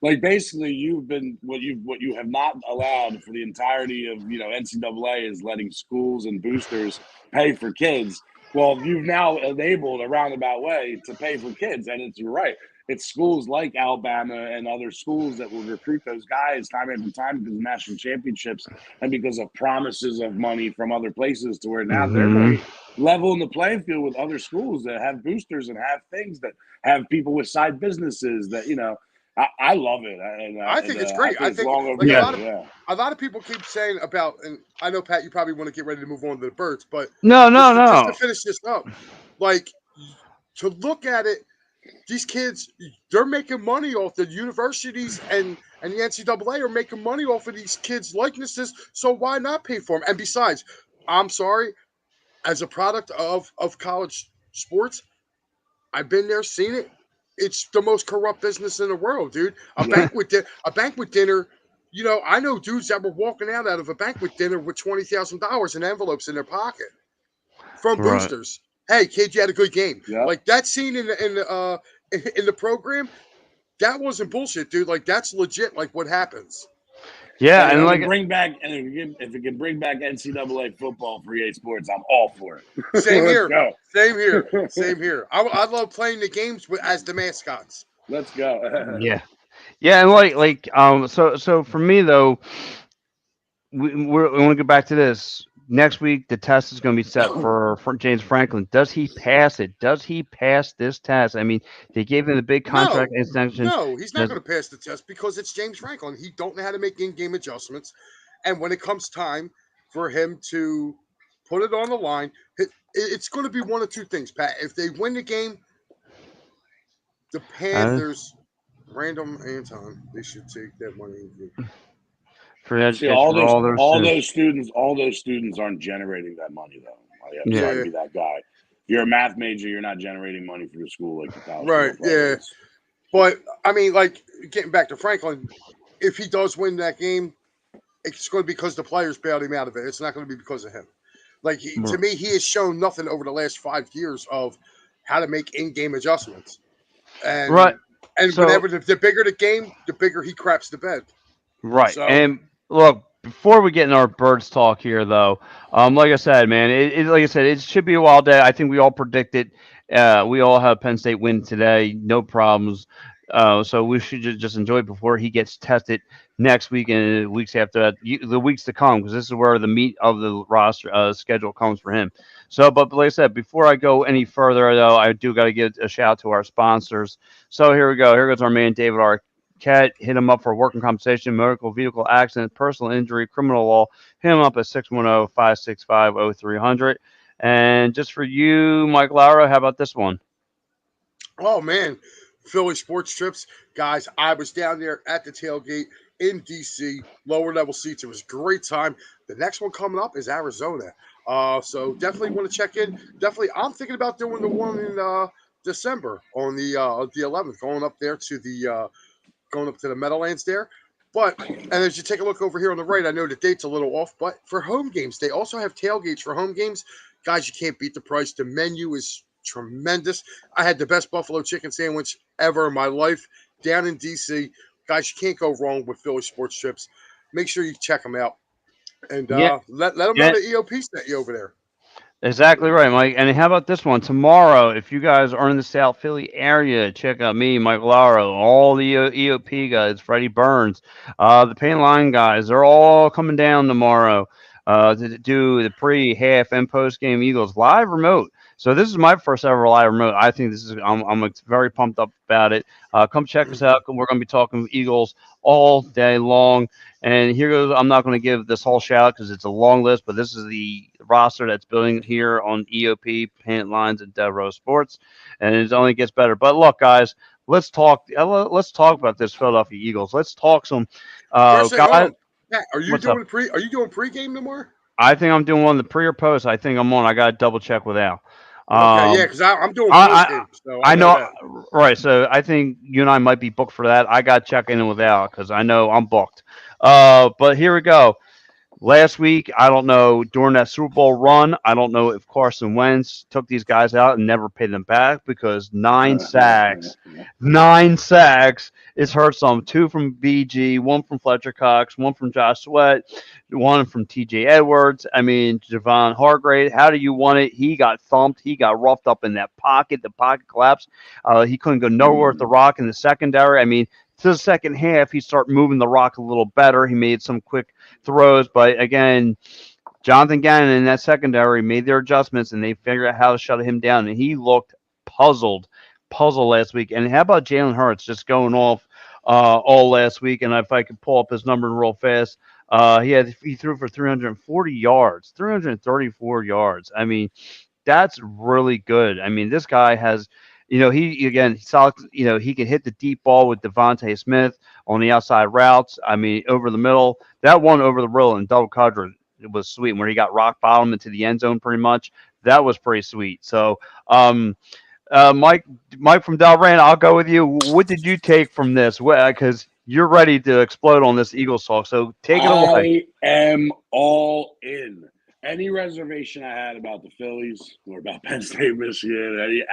Speaker 2: Like basically, you've been what you have not allowed for the entirety of NCAA is letting schools and boosters pay for kids. Well, you've now enabled a roundabout way to pay for kids, and you're right. It's schools like Alabama and other schools that will recruit those guys time after time because of national championships and because of promises of money from other places, to where now they're going to level in the playing field with other schools that have boosters and have things that have people with side businesses that, I love it.
Speaker 3: I think it's great. I think
Speaker 2: like
Speaker 3: a lot of people keep saying about, and I know, Pat, you probably want to get ready to move on to the birds, but
Speaker 4: No.
Speaker 3: just to finish this up, like to look at it, these kids, they're making money off the universities and the NCAA are making money off of these kids' likenesses. So why not pay for them? And besides, I'm sorry, as a product of college sports, I've been there, seen it. It's the most corrupt business in the world, dude. A banquet dinner. I know dudes that were walking out of a banquet dinner with $20,000 in envelopes in their pocket from boosters. Hey, kid, you had a good game.
Speaker 2: Yep.
Speaker 3: Like that scene in the program, that wasn't bullshit, dude. Like that's legit. Like what happens.
Speaker 4: Yeah,
Speaker 2: and
Speaker 4: and
Speaker 2: if
Speaker 4: like
Speaker 2: it can bring back NCAA football for EA Sports, I'm all for it.
Speaker 3: Same here.
Speaker 2: Go.
Speaker 3: Same here. Same here. I love playing the games as the mascots.
Speaker 2: Let's go.
Speaker 4: yeah, and so for me though, we want to go back to this. Next week, the test is going to be set for James Franklin. Does he pass it? Does he pass this test? I mean, they gave him the big contract extension.
Speaker 3: No, he's not going to pass the test because it's James Franklin. He don't know how to make in-game adjustments. And when it comes time for him to put it on the line, it's going to be one of two things, Pat. If they win the game, the Panthers, random Anton, they should take that money.
Speaker 4: For education,
Speaker 2: See, all those students aren't generating that money though. I'm trying to be that guy. If you're a math major, you're not generating money for your school like the college.
Speaker 3: Right? Yeah. But I mean, like getting back to Franklin, if he does win that game, it's going to be because the players bailed him out of it. It's not going to be because of him. Like to me, he has shown nothing over the last 5 years of how to make in-game adjustments. And and so, whenever the bigger the game, the bigger he craps the bed.
Speaker 4: Right. So, and look, before we get in our birds talk here, though, like I said, man, like I said, it should be a wild day. I think we all predicted. We all have Penn State win today, no problems. So we should just enjoy it before he gets tested next week and the weeks after that, the weeks to come, because this is where the meat of the roster schedule comes for him. So, but like I said, before I go any further, though, I do got to give a shout out to our sponsors. So here we go. Here goes our man, David Arquette. Hit him up for working compensation, motor vehicle accident, personal injury, criminal law. Hit him up at 610-565-0300. And just for you, Mike Lauro, how about this one?
Speaker 3: Oh, man. Philly Sports Trips. Guys, I was down there at the tailgate in D.C., lower level seats. It was a great time. The next one coming up is Arizona. So definitely want to check in. Definitely, I'm thinking about doing the one in December on the 11th, going up there to the Meadowlands there. But, and as you take a look over here on the right, I know the date's a little off, but for home games, they also have tailgates for home games. Guys, you can't beat the price. The menu is tremendous. I had the best buffalo chicken sandwich ever in my life down in D.C. Guys, you can't go wrong with Philly Sports Trips. Make sure you check them out. And let them know the EOP sent you over there.
Speaker 4: Exactly right, Mike. And how about this one? Tomorrow, if you guys are in the South Philly area, check out me, Mike Lauro, all the EOP guys, Freddie Burns, the Paint Line guys. They're all coming down tomorrow to do the pre, half, and post-game Eagles live remote. So this is my first ever live remote. I think this is I'm very pumped up about it. Come check us out. We're going to be talking Eagles all day long. And here goes. I'm not going to give this whole shout out because it's a long list, but this is the roster that's building here on EOP, Paint Lines, and Devereaux Sports, and it only gets better. But look, guys, let's talk. Let's talk about this Philadelphia Eagles. Let's talk some.
Speaker 3: First thing, hold
Speaker 4: Guys,
Speaker 3: on. Pat,
Speaker 4: what's up?
Speaker 3: Are you doing pregame tomorrow?
Speaker 4: I think I'm doing one of the pre or post. I think I'm on. I got to double check with Al.
Speaker 3: Okay, yeah,
Speaker 4: Um,
Speaker 3: because I'm doing post
Speaker 4: I,
Speaker 3: game, so I
Speaker 4: I
Speaker 3: know
Speaker 4: know,
Speaker 3: that.
Speaker 4: right? So I think you and I might be booked for that. I got to check in with Al because I know I'm booked. But here we go. Last week, I don't know, during that Super Bowl run, I don't know if Carson Wentz took these guys out and never paid them back because nine sacks is hurt some. Two from BG, one from Fletcher Cox, one from Josh Sweat, one from TJ Edwards. I mean, Javon Hargrave, how do you want it? He got thumped. He got roughed up in that pocket. The pocket collapsed. He couldn't go nowhere with the rock in the secondary. I mean, to the second half, he started moving the rock a little better. He made some quick throws, but again, Jonathan Gannon in that secondary made their adjustments and they figured out how to shut him down. And he looked puzzled last week. And how about Jalen Hurts just going off all last week? And if I could pull up his number real fast, he threw for 340 yards, 334 yards. I mean, that's really good. I mean, this guy has, he saw, he can hit the deep ball with Devontae Smith on the outside routes. I mean, over the middle, that one over the middle and double coverage, it was sweet where he got rock bottom into the end zone pretty much. That was pretty sweet. So, Mike from Delran, I'll go with you. What did you take from this? Because you're ready to explode on this Eagles talk. So take it away.
Speaker 2: I am all in. Any reservation I had about the Phillies or about Penn State, Michigan,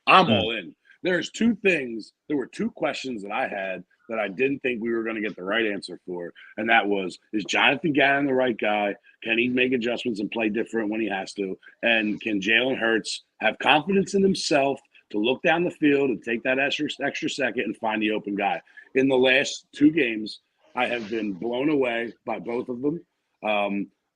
Speaker 2: I'm all in. There were two questions that I had that I didn't think we were going to get the right answer for. And that was, is Jonathan Gannon the right guy? Can he make adjustments and play different when he has to? And can Jalen Hurts have confidence in himself to look down the field and take that extra second and find the open guy? In the last two games, I have been blown away by both of them.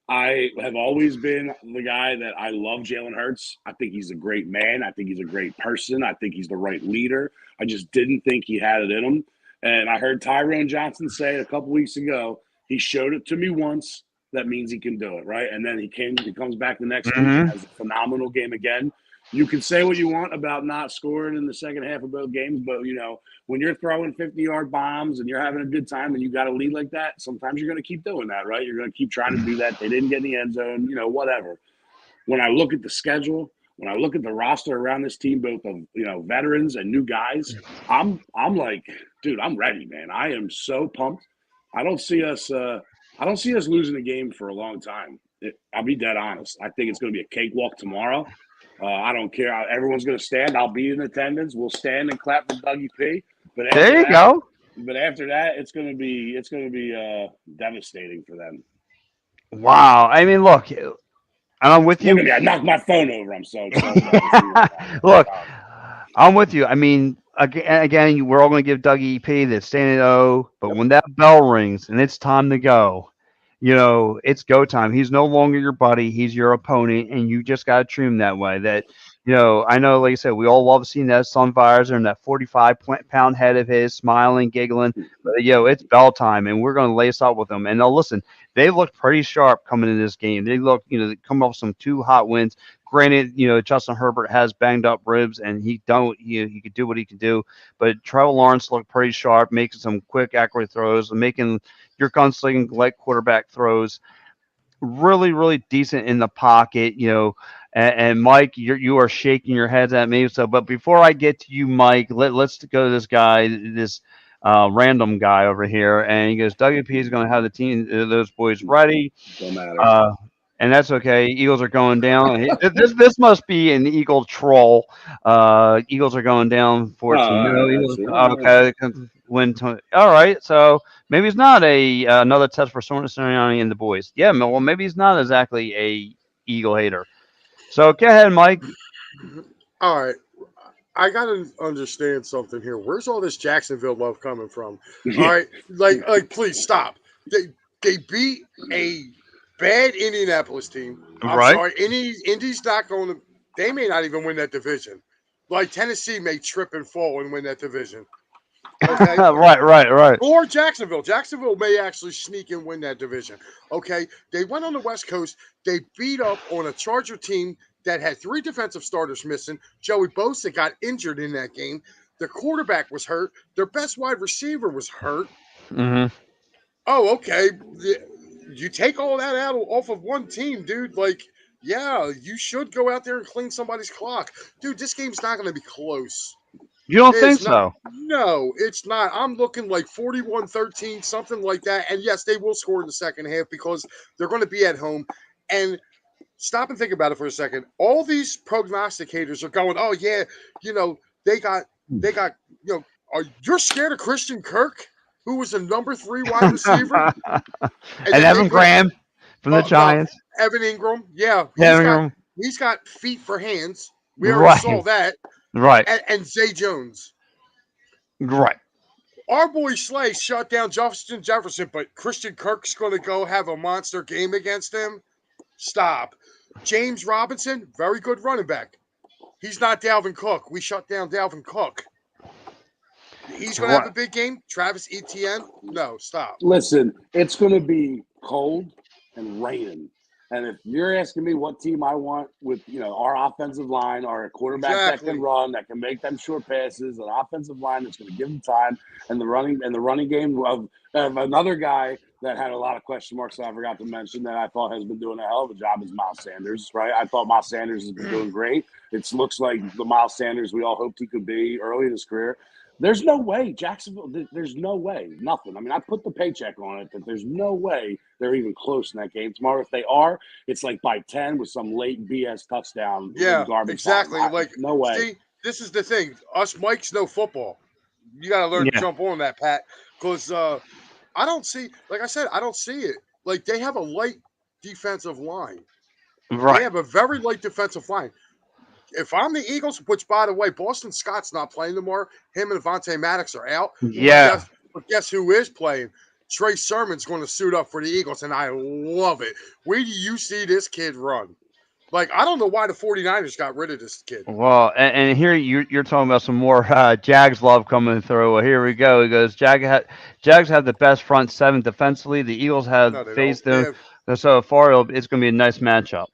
Speaker 2: I have always been the guy that I love Jalen Hurts. I think he's a great man. I think he's a great person. I think he's the right leader. I just didn't think he had it in him. And I heard Tyrone Johnson say a couple weeks ago, he showed it to me once. That means he can do it, right? And then he comes back the next week and has a phenomenal game again. You can say what you want about not scoring in the second half of both games, but, when you're throwing 50-yard bombs and you're having a good time and you got a lead like that, sometimes you're going to keep doing that, right? You're going to keep trying to do that. They didn't get in the end zone, whatever. When I look at the schedule, when I look at the roster around this team, both of, veterans and new guys, I'm like, dude, I'm ready, man. I am so pumped. I don't see us losing the game for a long time. I'll be dead honest. I think it's going to be a cakewalk tomorrow. I don't care. Everyone's going to stand. I'll be in attendance. We'll stand and clap for Dougie P. But
Speaker 4: there you go.
Speaker 2: But after that, it's going to be devastating for them.
Speaker 4: Wow. I mean, look, I'm with you.
Speaker 2: Look at me. I knocked my phone over. I'm so excited.
Speaker 4: Look, I'm with you. I mean, again, we're all going to give Dougie P the standing O, but when that bell rings and it's time to go, it's go time. He's no longer your buddy. He's your opponent, and you just got to treat him that way. That, I know, like I said, we all love seeing that sun visor and that 45-pound head of his smiling, giggling. But, it's bell time, and we're going to lace up with him. And now, listen, they look pretty sharp coming in this game. They look, they come off some 2 hot wins. Granted, Justin Herbert has banged up ribs, and he could do what he can do. But Trevor Lawrence looked pretty sharp, making some quick, accurate throws, making your gunslinging like quarterback throws really, really decent in the pocket, and Mike, you are shaking your heads at me. So, but before I get to you, Mike, let's go to this guy, this random guy over here, and he goes, WP is going to have the team, those boys ready.
Speaker 2: Don't matter.
Speaker 4: And that's okay. Eagles are going down. This must be an Eagle troll. Eagles are going down 14. Okay. All right. So maybe it's not another test for Sirianni and the boys. Yeah. Well, maybe he's not exactly a Eagle hater. So go ahead, Mike.
Speaker 3: All right. I got to understand something here. Where's all this Jacksonville love coming from? All right. Like, please stop. They beat a bad Indianapolis team. I'm sorry. Indy's not going to – they may not even win that division. Like, Tennessee may trip and fall and win that division. Okay?
Speaker 4: Right.
Speaker 3: Or Jacksonville. Jacksonville may actually sneak and win that division. Okay? They went on the West Coast. They beat up on a Charger team that had 3 defensive starters missing. Joey Bosa got injured in that game. Their quarterback was hurt. Their best wide receiver was hurt.
Speaker 4: Mm-hmm.
Speaker 3: Oh, okay. You take all that out off of one team, dude. Like, yeah, you should go out there and clean somebody's clock. Dude, this game's not going to be close.
Speaker 4: You don't think
Speaker 3: It's not.
Speaker 4: so?
Speaker 3: No, it's not. I'm looking like 41-13, something like that. And yes, they will score in the second half because they're going to be at home. And stop and think about it for a second. All these prognosticators are going, "Oh yeah, you know they got, you know, you're scared of Christian Kirk, who was the number 3 wide receiver,
Speaker 4: And
Speaker 3: and then they
Speaker 4: Evan
Speaker 3: put
Speaker 4: Graham from the
Speaker 3: no
Speaker 4: Giants.
Speaker 3: Evan Ingram. Yeah,
Speaker 4: Evan Graham.
Speaker 3: he's got feet for hands. We already saw
Speaker 4: Right.
Speaker 3: that,
Speaker 4: Right.
Speaker 3: and Zay Jones."
Speaker 4: Right.
Speaker 3: Our boy Slay shut down Justin Jefferson, but Christian Kirk's going to go have a monster game against him. Stop. James Robinson, very good running back. He's not Dalvin Cook. We shut down Dalvin Cook. He's going to have
Speaker 4: Right.
Speaker 3: a big game. Travis Etienne, no, stop.
Speaker 2: Listen, it's going to be cold and raining. And if you're asking me what team I want with, our offensive line, our quarterback that can run, that can make them short passes, an offensive line that's going to give them time, and the running game of another guy that had a lot of question marks that I forgot to mention that I thought has been doing a hell of a job is Miles Sanders, right? I thought Miles Sanders has been doing great. It looks like the Miles Sanders we all hoped he could be early in his career. There's no way Jacksonville. There's no way. Nothing. I mean, I put the paycheck on it that there's no way they're even close in that game tomorrow. If they are, it's like by 10 with some late BS touchdown.
Speaker 3: Yeah,
Speaker 2: garbage
Speaker 3: exactly.
Speaker 2: time.
Speaker 3: Like,
Speaker 2: no way.
Speaker 3: See, this is the thing. Us Mikes know football. You got to learn to jump on that, Pat, because I don't see. Like I said, I don't see it. Like they have a light defensive line.
Speaker 4: Right.
Speaker 3: They have a very light defensive line. If I'm the Eagles, which by the way, Boston Scott's not playing tomorrow. Him and Avonte Maddox are out.
Speaker 4: Yeah.
Speaker 3: But guess who is playing? Trey Sermon's going to suit up for the Eagles, and I love it. Where do you see this kid run? Like, I don't know why the 49ers got rid of this kid.
Speaker 4: Well, and here you're talking about some more Jags love coming through. Well, here we go. He goes, Jags have the best front seven defensively. The Eagles have faced them. So far, it's going to be a nice matchup.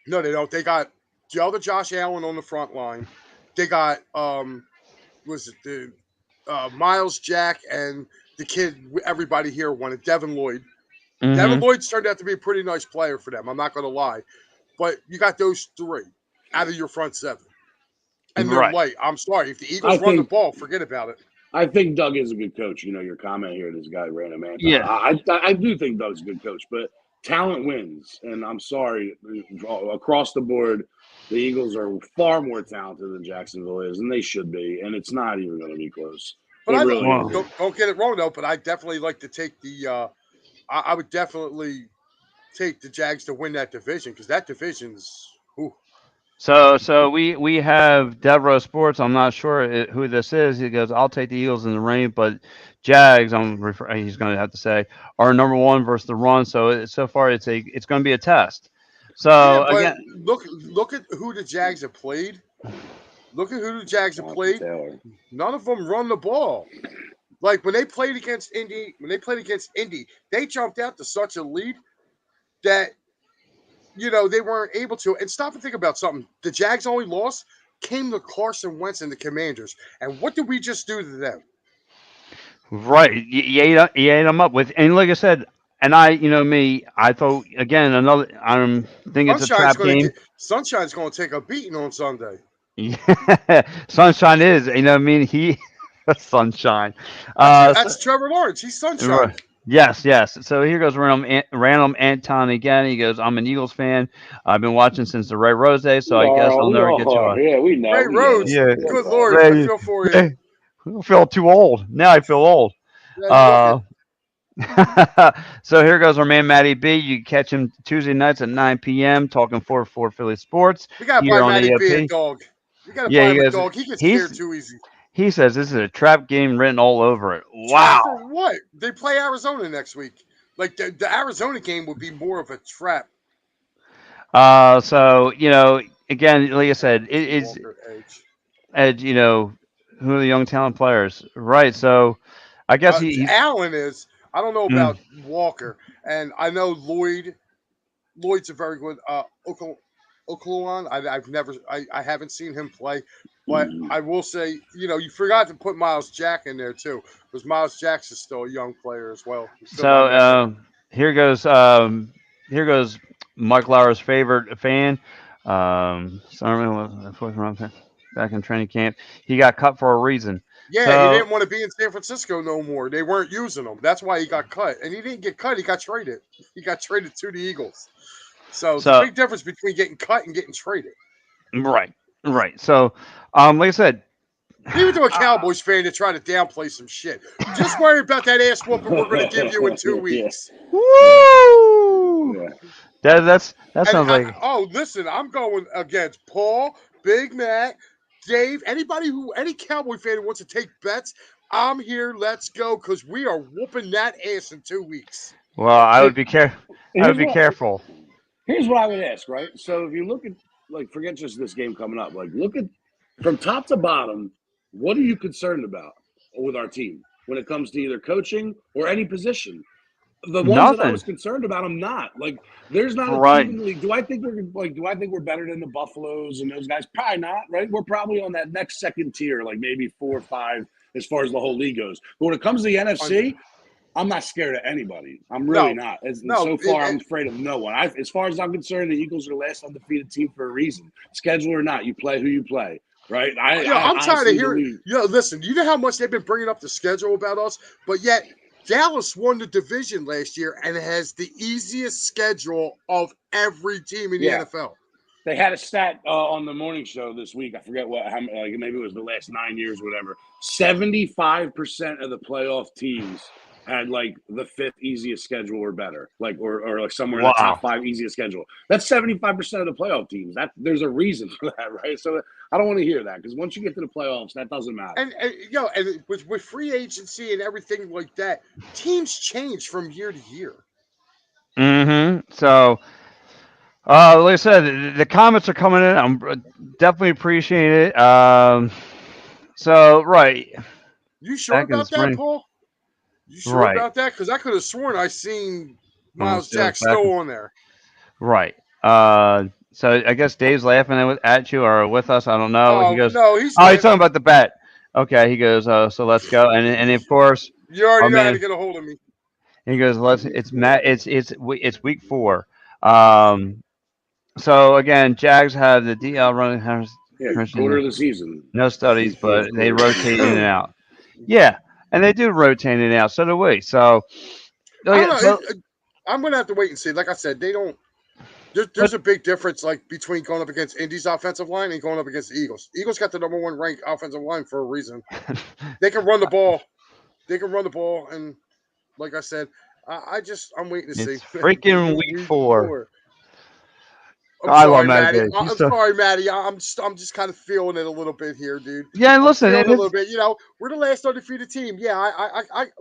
Speaker 3: No, they don't. They got the other Josh Allen on the front line. They got Miles Jack and the kid everybody here wanted, Devin Lloyd.
Speaker 4: Mm-hmm.
Speaker 3: Devin Lloyd's turned out to be a pretty nice player for them. I'm not going to lie. But you got those 3 out of your front 7. And they're light. I'm sorry. If the Eagles run the ball, forget about it.
Speaker 2: I think Doug is a good coach. Your comment here, this guy Random Anton.
Speaker 4: Yeah.
Speaker 2: I do think Doug's a good coach, but talent wins. And I'm sorry, across the board, the Eagles are far more talented than Jacksonville is, and they should be. And it's not even going to be close.
Speaker 3: But don't get it wrong, though. But I definitely like to take the I would definitely take the Jags to win that division because that division's. Ooh.
Speaker 4: So we have Devereaux Sports. I'm not sure who this is. He goes, I'll take the Eagles in the rain, but Jags, he's going to have to say, are number 1 versus the run. So far it's going to be a test. So
Speaker 3: yeah,
Speaker 4: again,
Speaker 3: look at who the Jags have played. Look at who the Jags have played. None of them run the ball. Like when they played against Indy, they jumped out to such a lead that they weren't able to. And stop and think about something. The Jags' only loss came to Carson Wentz and the Commanders. And what did we just do to them?
Speaker 4: Right. You ate them up with, and like I said, and I thought, again, I'm thinking it's a trap game.
Speaker 3: Sunshine's going to take a beating on Sunday.
Speaker 4: Yeah. Sunshine is, Sunshine.
Speaker 3: That's Trevor Lawrence. He's Sunshine.
Speaker 4: Right. Yes. So here goes random Anton again. He goes, I'm an Eagles fan. I've been watching since the Ray Rose days, so I guess I'll never get you on.
Speaker 2: Yeah, we know.
Speaker 3: Ray Rose.
Speaker 4: Yeah.
Speaker 3: Good Lord. I feel for you.
Speaker 4: I feel too old. Now I feel old. So here goes our man Matty B. You can catch him Tuesday nights at 9 p.m. talking for Philly sports.
Speaker 3: We got to buy Matty B a dog. We got to buy him a dog. He gets scared too easy.
Speaker 4: He says this is a trap game written all over it. Wow.
Speaker 3: For what? They play Arizona next week. Like the Arizona game would be more of a trap.
Speaker 4: So again, like I said, it is Edge. Who are the young talent players, right? So I guess
Speaker 3: Allen is. I don't know about Walker, and I know Lloyd. Lloyd's a very good Oklahoma. I haven't seen him play. But I will say, you forgot to put Miles Jack in there too, because Miles Jack's is still a young player as well. He's still got
Speaker 4: So here goes Mike Lauro's favorite fan. Sorry, the fourth round pick back in training camp. He got cut for a reason.
Speaker 3: Yeah, he
Speaker 4: So
Speaker 3: didn't want to be in San Francisco no more. They weren't using him. That's why he got cut. And he didn't get cut. He got traded. He got traded to the Eagles. So the
Speaker 4: so
Speaker 3: big difference between getting cut and getting traded.
Speaker 4: right. So like I said,
Speaker 3: Leave it to a Cowboys fan to try to downplay some shit. Just worry about that ass whooping we're going to give you in 2 weeks.
Speaker 4: woo!
Speaker 2: Yeah.
Speaker 4: That
Speaker 3: And
Speaker 4: sounds like
Speaker 3: listen, I'm going against Paul, Big Mac, Dave, any Cowboy fan who wants to take bets. I'm here. Let's go, because we are whooping that ass in 2 weeks.
Speaker 4: well. I would be
Speaker 2: Here's what,
Speaker 4: careful.
Speaker 2: here's what I would ask, right? So if you look at, forget just this game coming up, look at from top to bottom, what are you concerned about with our team when it comes to either coaching or any position? The ones that I
Speaker 4: Nothing.
Speaker 2: was concerned about, I'm not. There's not a
Speaker 4: Right.
Speaker 2: team in the league. Do I think we're better than the Buffaloes and those guys? Probably not, right? We're probably on that next second tier, maybe 4 or 5 as far as the whole league goes. But when it comes to the NFC, I'm not scared of anybody. I'm really not. So far, I'm afraid of no one. As far as I'm concerned, the Eagles are the last undefeated team for a reason. Schedule or not, you play who you play, right?
Speaker 3: I'm tired of hearing. Listen, you know how much they've been bringing up the schedule about us, but yet Dallas won the division last year and has the easiest schedule of every team in the NFL.
Speaker 2: They had a stat on the morning show this week. I forget maybe it was the last 9 years, whatever. 75% of the playoff teams had the 5th easiest schedule or better, or somewhere in the top 5 easiest schedule. That's 75% of the playoff teams. There's a reason for that, right? So I don't want to hear that, because once you get to the playoffs, that doesn't matter.
Speaker 3: And with free agency and everything like that, teams change from year to year.
Speaker 4: Mm-hmm. So, like I said, the comments are coming in. I'm definitely appreciate it. So right.
Speaker 3: You sure about that, Paul? You sure about that? Because I could have sworn I seen Miles Jack still on there.
Speaker 4: Right. So I guess Dave's laughing at you or with us. I don't know.
Speaker 3: Oh,
Speaker 4: he goes,
Speaker 3: no, he's
Speaker 4: talking about the bet. Okay. He goes, so let's go. And of course,
Speaker 3: you already know how to get a hold of me.
Speaker 4: He goes, it's week 4. So again, Jags have the DL running.
Speaker 2: Quarter of the season.
Speaker 4: No studies, but they rotate in and out. Yeah, and they do rotate in and out. So do we. So,
Speaker 3: I'm going to have to wait and see. Like I said, they don't. There's a big difference, between going up against Indy's offensive line and going up against the Eagles. Eagles got the number 1 ranked offensive line for a reason. They can run the ball. And like I said, I'm waiting to see.
Speaker 4: Freaking week 4.
Speaker 3: I'm sorry, Maddie. I'm just kind of feeling it a little bit here, dude.
Speaker 4: Yeah, listen,
Speaker 3: a little bit. We're the last undefeated team. Yeah,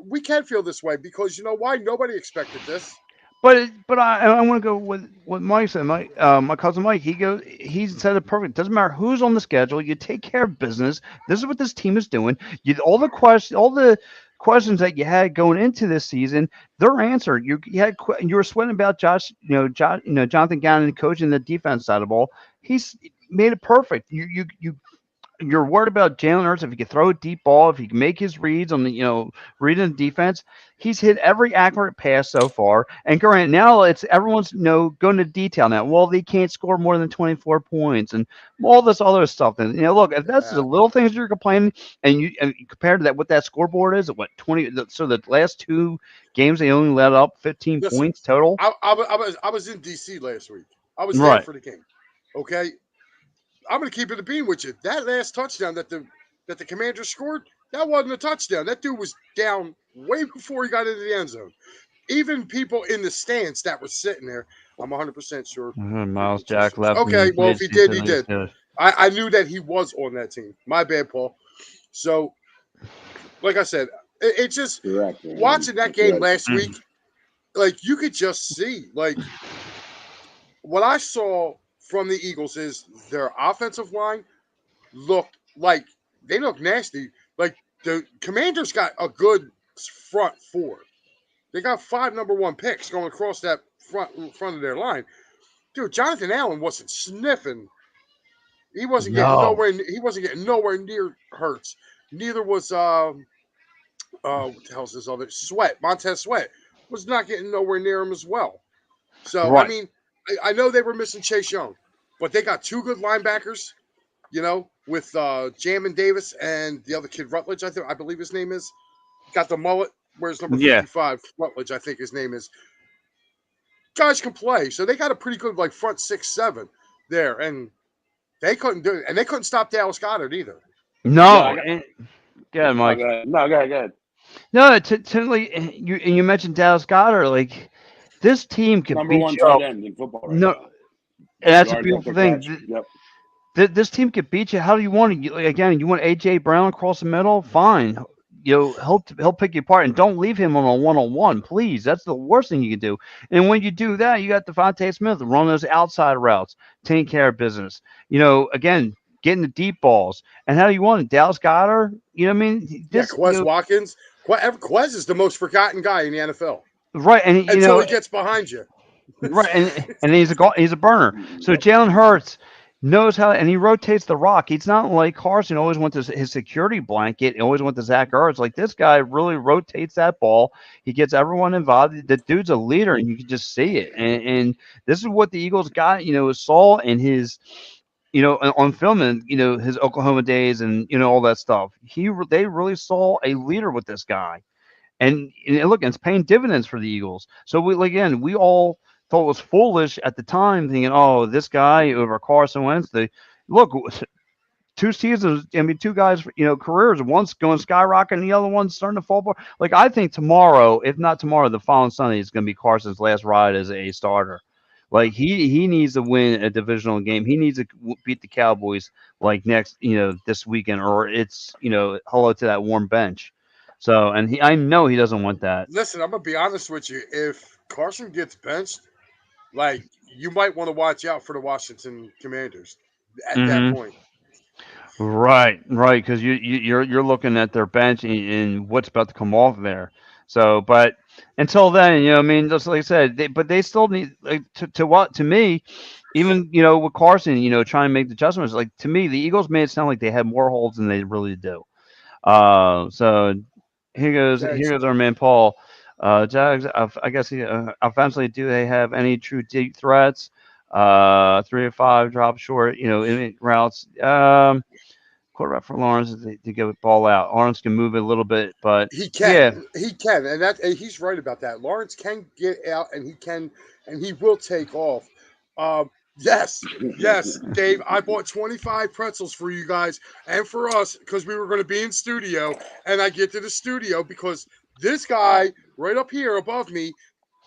Speaker 3: we can feel this way because you know why? Nobody expected this.
Speaker 4: But I want to go with what Mike said. My cousin Mike, he said it perfect. Doesn't matter who's on the schedule. You take care of business. This is what this team is doing. All the questions that you had going into this season, they're answered. You were sweating about Jonathan Gannon coaching the defense side of the ball. He's made it perfect. You're worried about Jalen Hurts if he can throw a deep ball, if he can make his reads on the reading the defense. He's hit every accurate pass so far. And granted, now it's everyone's going to detail now. Well, they can't score more than 24 points and all this other stuff. And look, if that's the little things you're complaining, and compared to that, what that scoreboard is, what 20? So the last 2 games they only let up 15 points total.
Speaker 3: I was in DC last week. I was there for the game. Okay. I'm going to keep it a bean with you. That last touchdown that the Commanders scored, that wasn't a touchdown. That dude was down way before he got into the end zone. Even people in the stands that were sitting there, I'm 100% sure.
Speaker 4: Miles Jack left.
Speaker 3: Okay, well, if he did, he did. I knew that he was on that team. My bad, Paul. So, like I said, it's just watching that game last week, you could just see, what I saw from the Eagles is their offensive line looked they look nasty. The Commanders got a good front 4. They got 5 number 1 picks going across that front of their line. Dude, Jonathan Allen wasn't sniffing. He wasn't getting
Speaker 4: No.
Speaker 3: nowhere. He wasn't getting nowhere near Hurts. Neither was what the hell's this other Sweat? Montez Sweat was not getting nowhere near him as well. So I
Speaker 4: Right.
Speaker 3: mean, I know they were missing Chase Young, but they got two good linebackers. With Jamin Davis and the other kid Rutledge. I believe his name is. Got the mullet. Where's number
Speaker 4: Yeah.
Speaker 3: 55? Rutledge, I think his name is. Guys can play, so they got a pretty good front 6-7 there, and they couldn't do it, and they couldn't stop Dallas Goddard either.
Speaker 4: No.
Speaker 2: got,
Speaker 4: Yeah, Mike.
Speaker 2: go ahead. No, go ahead. Go ahead.
Speaker 4: No, you mentioned Dallas Goddard. Like this team could
Speaker 2: Number
Speaker 4: beat
Speaker 2: one
Speaker 4: you
Speaker 2: tight
Speaker 4: up.
Speaker 2: end in football right
Speaker 4: No,
Speaker 2: now.
Speaker 4: and that's a
Speaker 2: Yards
Speaker 4: beautiful
Speaker 2: after
Speaker 4: thing.
Speaker 2: catch. Yep.
Speaker 4: This team could beat you. How do you want it? Again, you want AJ Brown across the middle? Fine. He'll pick you apart, and don't leave him on a one-on-one, please. That's the worst thing you can do. And when you do that, you got Devontae Smith run those outside routes, taking care of business. Again, getting the deep balls. And how do you want it? Dallas Goddard? You know what I mean?
Speaker 3: Quez Watkins. Quez is the most forgotten guy in the NFL.
Speaker 4: Right, and
Speaker 3: until he gets behind you.
Speaker 4: Right, and he's a burner. So Jalen Hurts knows how, and he rotates the rock. He's not like Carson always wants his security blanket. He always wants the Zach Ertz. Like this guy really rotates that ball. He gets everyone involved. The dude's a leader, and you can just see it. And this is what the Eagles got. Saw in his, on film and his Oklahoma days and all that stuff. They really saw a leader with this guy. And look, it's paying dividends for the Eagles. So we all thought it was foolish at the time, thinking, "Oh, this guy over Carson Wentz." Look, 2 seasons. I mean, two guys, careers. One's going skyrocketing, the other one's starting to fall apart. Like I think tomorrow, if not tomorrow, the following Sunday is going to be Carson's last ride as a starter. Like he needs to win a divisional game. He needs to beat the Cowboys next, this weekend, or it's hello to that warm bench. So, and I know he doesn't want that.
Speaker 3: Listen, I'm gonna be honest with you. If Carson gets benched, you might want to watch out for the Washington Commanders at that point.
Speaker 4: Right, because you're looking at their bench and what's about to come off there. So, but until then, I mean, just like I said, they still need to me, even with Carson, trying to make the adjustments. Like to me, the Eagles made it sound like they had more holes than they really do. So. Here goes our man Paul. Jags, I guess offensively, do they have any true deep threats? 3 or 5 drop short, in routes. Quarterback for Lawrence to get the ball out. Lawrence can move it a little bit, but
Speaker 3: he can.
Speaker 4: Yeah.
Speaker 3: He can, and he's right about that. Lawrence can get out, and he will take off. Yes, Dave. I bought 25 pretzels for you guys and for us because we were going to be in studio, and I get to the studio because this guy right up here above me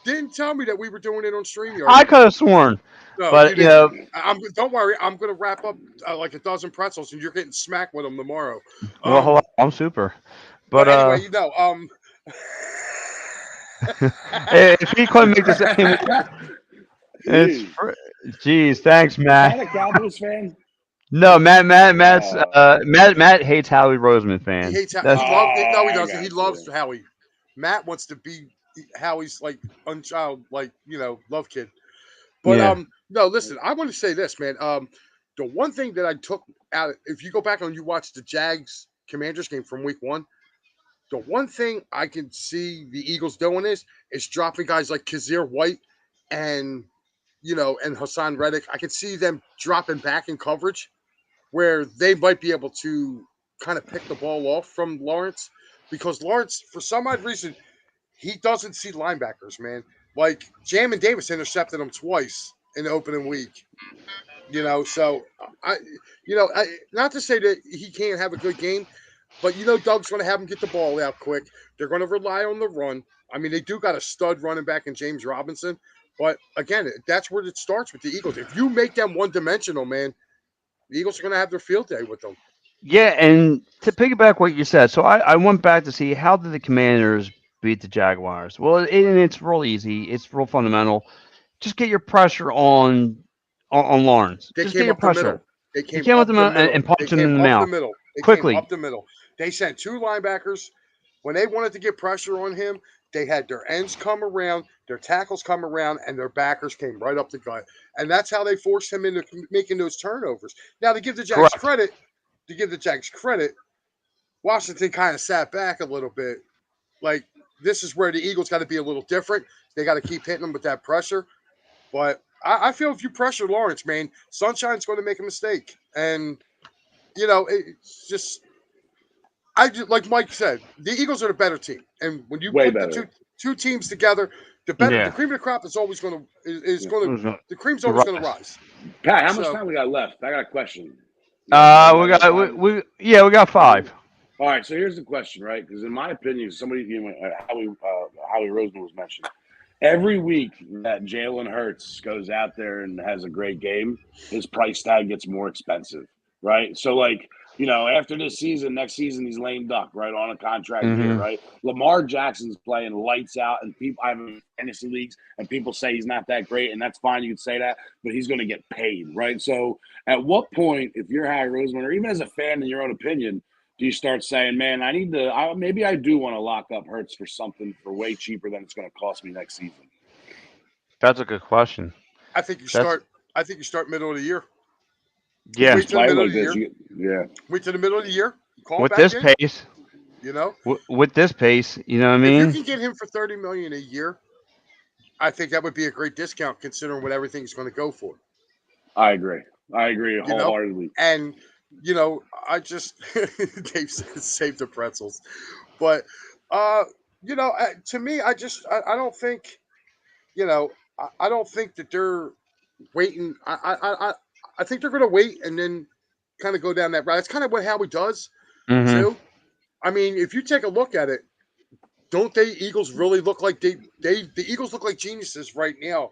Speaker 3: didn't tell me that we were doing it on StreamYard.
Speaker 4: I could have sworn, but
Speaker 3: don't worry. I'm going to wrap up like a dozen pretzels, and you're getting smacked with them tomorrow.
Speaker 4: Well, I'm super,
Speaker 3: but anyway,
Speaker 4: if he couldn't make the same. Jeez, thanks, Matt.
Speaker 2: Is that a Cowboys fan?
Speaker 4: No, Matt hates Howie Roseman fan.
Speaker 3: He hates Howie. No, he doesn't. He loves Howie. Matt wants to be Howie's unchild, love kid. But no, listen. I want to say this, man. The one thing that I took out, if you go back and you watch the Jags Commanders game from week 1, the one thing I can see the Eagles doing is dropping guys like Kazir White and Hassan Reddick. I can see them dropping back in coverage where they might be able to kind of pick the ball off from Lawrence because Lawrence, for some odd reason, he doesn't see linebackers, man. Like Jamin Davis intercepted him twice in the opening week. So I not to say that he can't have a good game, but Doug's going to have him get the ball out quick. They're going to rely on the run. I mean, they do got a stud running back in James Robinson. But again, that's where it starts with the Eagles. If you make them one-dimensional, man, the Eagles are going to have their field day with them.
Speaker 4: Yeah, and to piggyback what you said, so I went back to see how did the Commanders beat the Jaguars. Well, it's real easy. It's real fundamental. Just get your pressure on Lawrence. Just get your pressure.
Speaker 3: They came up the middle
Speaker 4: and punched him in the mouth
Speaker 3: They
Speaker 4: quickly.
Speaker 3: Came up the middle. They sent 2 linebackers when they wanted to get pressure on him. they had their ends come around, their tackles come around, and their backers came right up the gut. And that's how they forced him into making those turnovers. Now,
Speaker 4: Correct.
Speaker 3: to give the Jags credit, Washington kind of sat back a little bit. Like, this is where the Eagles got to be a little different. They got to keep hitting them with that pressure. But I feel if you pressure Lawrence, man, Sunshine's going to make a mistake. And, it's just, like Mike said, the Eagles are the better team. And when you
Speaker 2: Way
Speaker 3: put
Speaker 2: better.
Speaker 3: the two teams together, the
Speaker 4: Yeah.
Speaker 3: cream of the crop is always going to, the cream's always
Speaker 4: Right.
Speaker 3: going to rise.
Speaker 2: Pat, how much
Speaker 3: So-
Speaker 2: time we got left? I got a question.
Speaker 4: We got 5.
Speaker 2: All right, so here's the question, right? Because in my opinion, somebody, Howie Roseman was mentioned. Every week that Jalen Hurts goes out there and has a great game, his price tag gets more expensive, right? So, like, after this season, next season, he's lame duck, right, on a contract year, right? Lamar Jackson's playing lights out, and I'm in fantasy leagues, and people say he's not that great, and that's fine. You can say that, but he's going to get paid, right? So, at what point, if you're Howie Roseman, or even as a fan in your own opinion, do you start saying, man, maybe I do want to lock up Hurts for something for way cheaper than it's going to cost me next season?
Speaker 4: That's a good question.
Speaker 3: I think you start middle of the year.
Speaker 4: Yeah.
Speaker 3: Wait till the middle of
Speaker 2: Like
Speaker 3: the
Speaker 2: this,
Speaker 3: year. Wait till the middle of the year. Call
Speaker 4: With
Speaker 3: back
Speaker 4: this
Speaker 3: in,
Speaker 4: pace,
Speaker 3: If
Speaker 4: you know what I
Speaker 3: you
Speaker 4: mean?
Speaker 3: can get him for $30 million a year, I think that would be a great discount considering what everything's going to go for.
Speaker 2: I agree wholeheartedly.
Speaker 3: And I just Dave said save the pretzels, but to me, I don't think, I don't think that they're waiting. I think they're going to wait and then kind of go down that route. It's kind of what Howie does too. I mean, if you take a look at it, don't they Eagles really look like the Eagles look like geniuses right now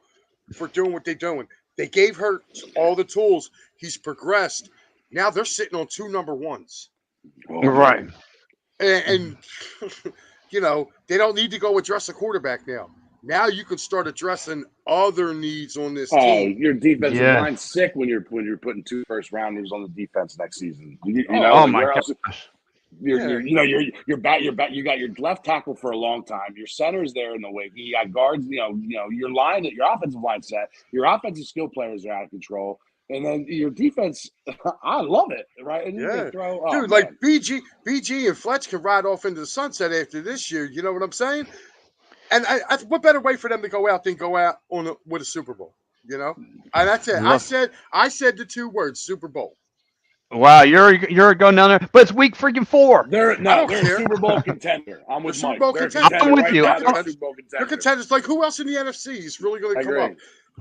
Speaker 3: for doing what they're doing? They gave Hurts all the tools. He's progressed. Now they're sitting on 2 number ones.
Speaker 4: Right.
Speaker 3: And they don't need to go address a quarterback now. Now you can start addressing other needs on this team.
Speaker 2: Your defensive
Speaker 4: Yeah.
Speaker 2: line's sick when you're putting 2 first-rounders on the defense next season.
Speaker 4: Oh my
Speaker 2: where
Speaker 4: gosh.
Speaker 2: else- You're back. You got your left tackle for a long time. Your center's there in the wing. You got guards. Your offensive line set. Your offensive skill players are out of control, and then your defense. I love it, right? And you can throw,
Speaker 3: dude. Like BG and Fletch can ride off into the sunset after this year. You know what I'm saying? And what better way for them to go out than go out with a Super Bowl? And that's it. I said the 2 words, Super Bowl.
Speaker 4: Wow, you're going down there, but it's week freaking 4.
Speaker 2: They're a Super Bowl contender. I'm with
Speaker 3: Super
Speaker 2: Mike.
Speaker 3: Bowl
Speaker 2: They're a
Speaker 3: contender.
Speaker 4: I'm with
Speaker 2: right
Speaker 4: you.
Speaker 2: now. They're a Super Bowl
Speaker 3: They're
Speaker 2: contender.
Speaker 3: contenders. Like, who else in the NFC is really going to come up?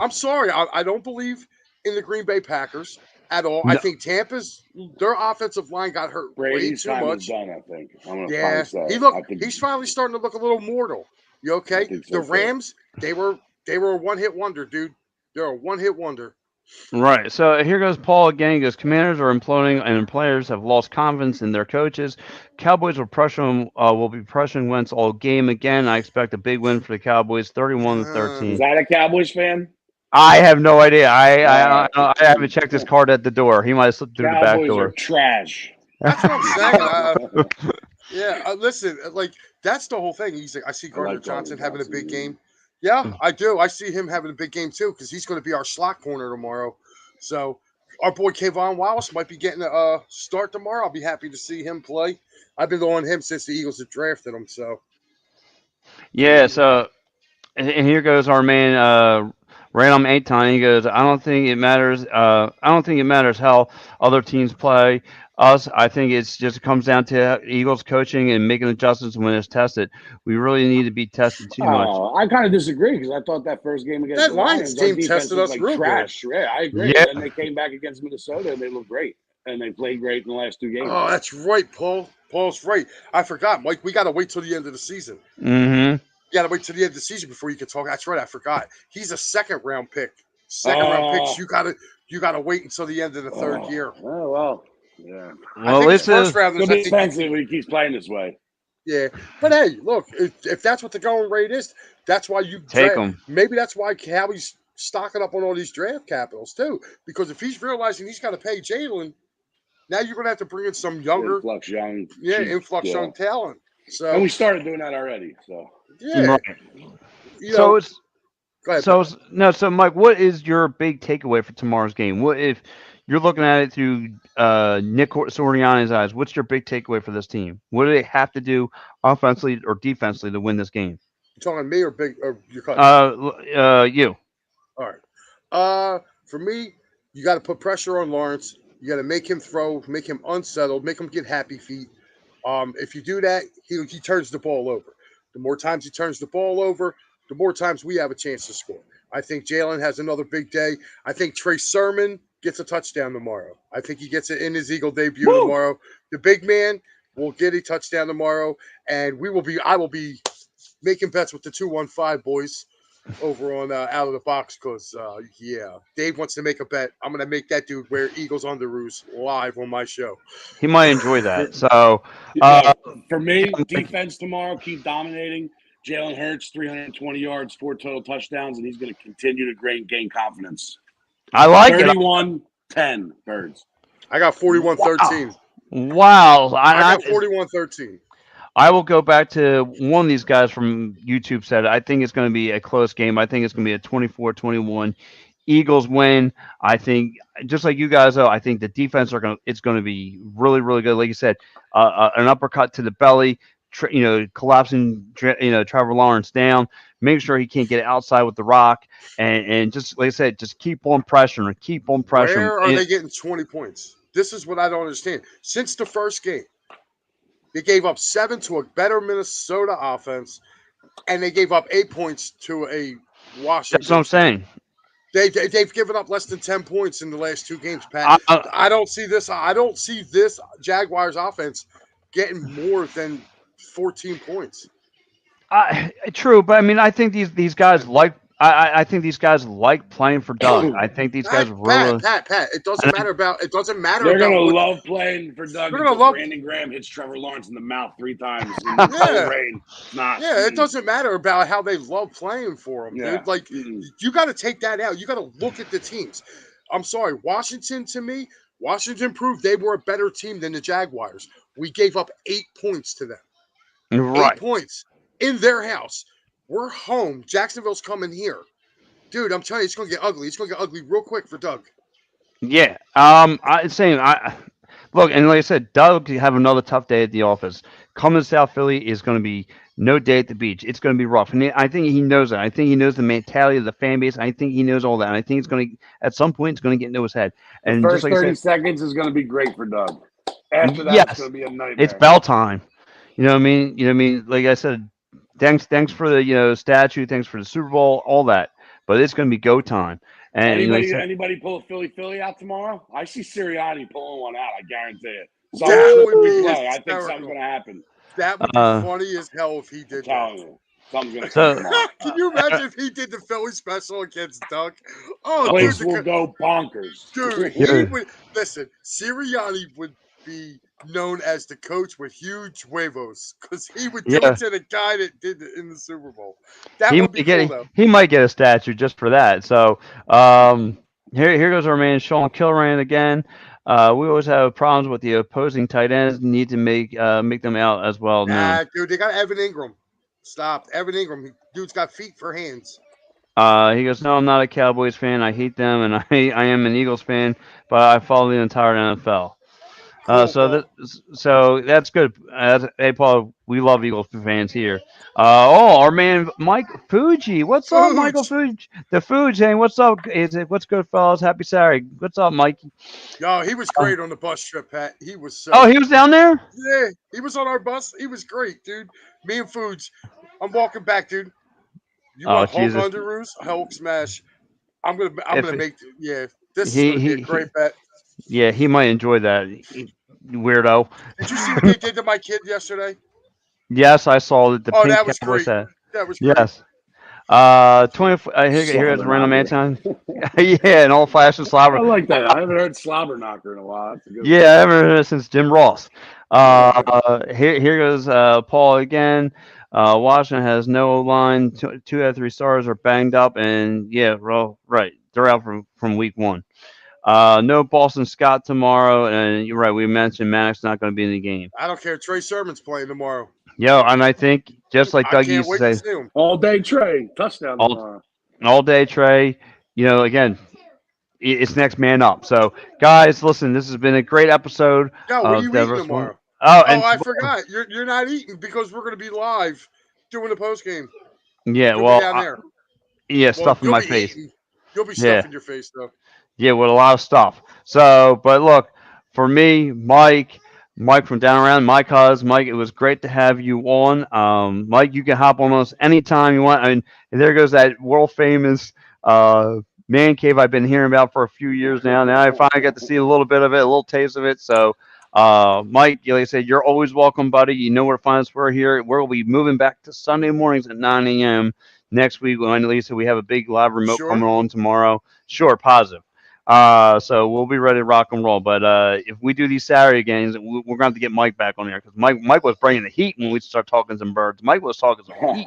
Speaker 3: I'm sorry. I don't believe in the Green Bay Packers at all.
Speaker 4: No.
Speaker 3: I think their offensive line got hurt
Speaker 2: Brady's
Speaker 3: way too
Speaker 2: time
Speaker 3: much.
Speaker 2: is done, I think. I'm gonna
Speaker 3: Yeah,
Speaker 2: finally say.
Speaker 3: he's finally starting to look a little mortal. You okay?
Speaker 2: I think so,
Speaker 3: The Rams, they were a one-hit wonder, dude. They're a one-hit wonder.
Speaker 4: Right. So here goes Paul again. He goes, Commanders are imploding and players have lost confidence in their coaches. Cowboys will be pressuring Wentz all game again. I expect a big win for the Cowboys, 31-13.
Speaker 2: Is that a Cowboys fan?
Speaker 4: I have no idea. I haven't checked his card at the door. He might have slipped through the back
Speaker 2: Cowboys
Speaker 4: door.
Speaker 2: are trash.
Speaker 3: That's what I'm saying. Listen, like, that's the whole thing. I see Gardner Johnson having a big game. Yeah, I do. I see him having a big game too because he's going to be our slot corner tomorrow. So our boy Kayvon Wallace might be getting a start tomorrow. I'll be happy to see him play. I've been on him since the Eagles have drafted him. So
Speaker 4: Yeah. So and here goes our man Random 8-time. He goes, I don't think it matters. I don't think it matters how other teams play us. I think it just comes down to Eagles coaching and making adjustments when it's tested. We really need to be tested too much.
Speaker 2: I kind of disagree because I thought that first game against
Speaker 3: that
Speaker 2: the
Speaker 3: Lions
Speaker 2: our
Speaker 3: team
Speaker 2: defense
Speaker 3: tested
Speaker 2: was
Speaker 3: us real
Speaker 2: trash.
Speaker 3: good.
Speaker 2: Yeah, I agree.
Speaker 4: Yeah.
Speaker 2: And then they came back against Minnesota and they looked great. And they played great in the last 2 games.
Speaker 3: Oh, that's right, Paul. Paul's right. I forgot, Mike. We got to wait till the end of the season.
Speaker 4: Mm-hmm.
Speaker 3: You got to wait till the end of the season before you can talk. That's right. I forgot. He's a second-round pick. Second-round picks. You got to wait until the end of the third year.
Speaker 2: Oh, well. Yeah.
Speaker 4: Well,
Speaker 3: I think his first round
Speaker 2: It'll
Speaker 3: is,
Speaker 2: be expensive when he keeps playing this way.
Speaker 3: yeah. But hey, look, if that's what the going rate is, that's why you
Speaker 4: Take him.
Speaker 3: Maybe that's why Howie's stocking up on all these draft capitals too. Because if he's realizing he's got to pay Jalen, now you're going to have to bring in some younger,
Speaker 2: Influx young.
Speaker 3: young talent. So
Speaker 2: And we started doing that already. So
Speaker 3: Yeah,
Speaker 4: Right.
Speaker 3: you
Speaker 4: So
Speaker 3: know.
Speaker 4: it's
Speaker 3: Go ahead,
Speaker 4: so
Speaker 3: Pat.
Speaker 4: it's, no. So Mike, what is your big takeaway for tomorrow's game? What if you're looking at it through Nick Soriano's eyes? What's your big takeaway for this team? What do they have to do offensively or defensively to win this game?
Speaker 3: You talking me or big? Or you're cutting out?
Speaker 4: You.
Speaker 3: All right. For me, you got to put pressure on Lawrence. You got to make him throw, make him unsettled, make him get happy feet. If you do that, he turns the ball over. The more times he turns the ball over, the more times we have a chance to score. I think Jalen has another big day. I think Trey Sermon gets a touchdown tomorrow. I think he gets it in his Eagle debut
Speaker 2: Woo!
Speaker 3: tomorrow. The big man will get a touchdown tomorrow, and I will be making bets with the 215 boys over on Out of the Box because, yeah, Dave wants to make a bet. I'm going to make that dude wear Eagles underoos live on my show.
Speaker 4: He might enjoy that. So,
Speaker 2: Look, for
Speaker 4: yeah,
Speaker 2: me,
Speaker 4: Mike,
Speaker 2: defense tomorrow, keep dominating. Jalen Hurts, 320 yards, 4 total touchdowns, and he's going to continue to gain confidence.
Speaker 4: I like it.
Speaker 2: 31-10, Birds.
Speaker 3: I got 41-13.
Speaker 4: Wow.
Speaker 3: I got 41-13.
Speaker 4: I will go back to one of these guys from YouTube said, I think it's going to be a close game. I think it's going to be a 24-21 Eagles win. I think, just like you guys, though, I think the defense it's going to be really, really good. Like you said, an uppercut to the belly, collapsing, Trevor Lawrence down, make sure he can't get outside with the rock, and just like I said, just keep on pressuring,
Speaker 3: Where are they getting 20 points? This is what I don't understand. Since the first game, they gave up 7 to a better Minnesota offense, and they gave up 8 points to a Washington.
Speaker 4: That's what I'm saying.
Speaker 3: They've given up less than 10 points in the last 2 games, Pat. I don't see this. I don't see this Jaguars offense getting more than 14 points.
Speaker 4: True, but I mean, I think these guys like. I think these guys like playing for Doug. I think these guys really.
Speaker 3: Pat. It doesn't matter about. It doesn't matter.
Speaker 2: They're
Speaker 3: about
Speaker 2: gonna love playing for Doug.
Speaker 3: They're gonna love.
Speaker 2: Brandon Graham hits Trevor Lawrence in the mouth 3 times in the rain.
Speaker 3: Yeah, it doesn't matter about how they love playing for him, dude. Like you got to take that out. You got to look at the teams. I'm sorry, Washington. To me, Washington proved they were a better team than the Jaguars. We gave up 8 points to them.
Speaker 4: Right.
Speaker 3: 8 points in their house. We're home. Jacksonville's coming here. Dude, I'm telling you, it's going to get ugly. It's going to get ugly real quick for Doug.
Speaker 4: Yeah. Look, and like I said, Doug could have another tough day at the office. Coming to South Philly is going to be no day at the beach. It's going to be rough. And I think he knows that. I think he knows the mentality of the fan base. I think he knows all that. And I think it's going to, at some point, it's going to get into his head. And
Speaker 2: the
Speaker 4: just
Speaker 2: first
Speaker 4: like
Speaker 2: 30
Speaker 4: I said,
Speaker 2: seconds is going to be great for Doug. After that,
Speaker 4: yes,
Speaker 2: it's going to be a nightmare.
Speaker 4: it's bell time. You know what I mean? You know what I mean? Like I said, thanks for the statue. Thanks for the Super Bowl, all that. But it's going to be go time. And
Speaker 2: anybody pull a Philly out tomorrow? I see Sirianni pulling one out. I guarantee it.
Speaker 3: That would be
Speaker 2: I think something's going to happen.
Speaker 3: That would be funny as hell if he did that.
Speaker 2: Something's going to come tomorrow.
Speaker 3: Can you imagine if he did the Philly special against Doug?
Speaker 2: Oh, place will go bonkers.
Speaker 3: Dude, he would listen. Sirianni would be known as the coach with huge huevos because he would do it to the guy that did it in the Super Bowl. That would be cool, though.
Speaker 4: He might get a statue just for that. So here goes our man Sean Kilran again. We always have problems with the opposing tight ends. Need to make them out as well.
Speaker 3: Nah, dude, they got Evan Ingram. Stop, Evan Ingram. Dude's got feet for hands.
Speaker 4: He goes, no, I'm not a Cowboys fan. I hate them, and I am an Eagles fan, but I follow the entire NFL. So that's good. Hey, Paul, we love Eagles fans here. Our man Mike Fuji. What's up, Michael Fuji? The Fuji. Hey, what's up? What's good, fellas? Happy Saturday. What's up, Mike?
Speaker 3: Yo, he was great on the bus trip, Pat. He was so.
Speaker 4: Oh, he was down there?
Speaker 3: Yeah, he was on our bus. He was great, dude. Me and Fuji. I'm walking back, dude. You want Hulk underoos? Hulk smash. I'm gonna make. Yeah, this is gonna be a great bet.
Speaker 4: Yeah, he might enjoy that. Weirdo.
Speaker 3: Did you see what they did to my kid yesterday?
Speaker 4: Yes, I saw that.
Speaker 3: That was great. That was great.
Speaker 4: Yes. 24. Here's random Anton. Yeah, an old fashioned slobber.
Speaker 2: I like that. I haven't heard slobber knocker in a while.
Speaker 4: Yeah, I haven't heard it since Jim Ross. Here goes Paul again. Washington has no line. 2 out of 3 stars are banged up, and right, they're out from week 1. No Boston Scott tomorrow, and you're right. We mentioned Maddox's not going to be in the game.
Speaker 3: I don't care. Trey Sermon's playing tomorrow.
Speaker 4: Yo, and I think just like
Speaker 3: I
Speaker 4: Doug
Speaker 3: can't
Speaker 4: used to
Speaker 3: wait to
Speaker 4: say,
Speaker 3: see him.
Speaker 2: All day Trey touchdown
Speaker 4: all
Speaker 2: tomorrow.
Speaker 4: all day Trey. Again, it's next man up. So, guys, listen, this has been a great episode
Speaker 3: Yo, what are
Speaker 4: of
Speaker 3: you eating
Speaker 4: Devereaux.
Speaker 3: tomorrow?
Speaker 4: Oh,
Speaker 3: Oh,
Speaker 4: and
Speaker 3: I forgot. You're not eating because we're going to be live doing the post game.
Speaker 4: yeah,
Speaker 3: You'll be
Speaker 4: well,
Speaker 3: down there.
Speaker 4: yeah,
Speaker 3: Well,
Speaker 4: stuff in
Speaker 3: you'll
Speaker 4: my
Speaker 3: be
Speaker 4: face.
Speaker 3: eating. You'll be
Speaker 4: Yeah,
Speaker 3: stuffing your face though.
Speaker 4: yeah, with a lot of stuff. So, but look, for me, Mike from Down Around, Mike, it was great to have you on. Mike, you can hop on us anytime you want. I mean, there goes that world famous man cave I've been hearing about for a few years now. Now I finally got to see a little bit of it, a little taste of it. So, Mike, like I said, you're always welcome, buddy. You know where to find us. We're here. We'll be moving back to Sunday mornings at 9 a.m. next week. When Lisa, we have a big live
Speaker 3: You
Speaker 4: remote
Speaker 3: sure?
Speaker 4: coming on tomorrow. Sure, positive. So we'll be ready to rock and roll. But if we do these Saturday games, we're going to have to get Mike back on there because Mike was bringing the heat when we start talking some birds. Mike was talking some heat.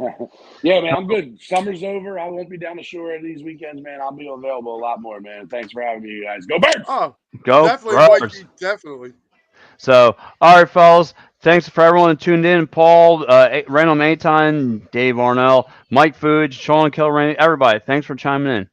Speaker 2: Yeah, man, I'm good. Summer's over. I won't be down the shore these weekends, man. I'll be available a lot more, man. Thanks for having me, you guys. Go Birds!
Speaker 3: Oh,
Speaker 4: Go
Speaker 3: definitely,
Speaker 4: birds.
Speaker 3: Mikey. Definitely.
Speaker 4: So, all right, fellas. Thanks for everyone that tuned in. Paul, Randall Maytime, Dave Arnell, Mike Fuge, Sean Kilrain, everybody. Thanks for chiming in.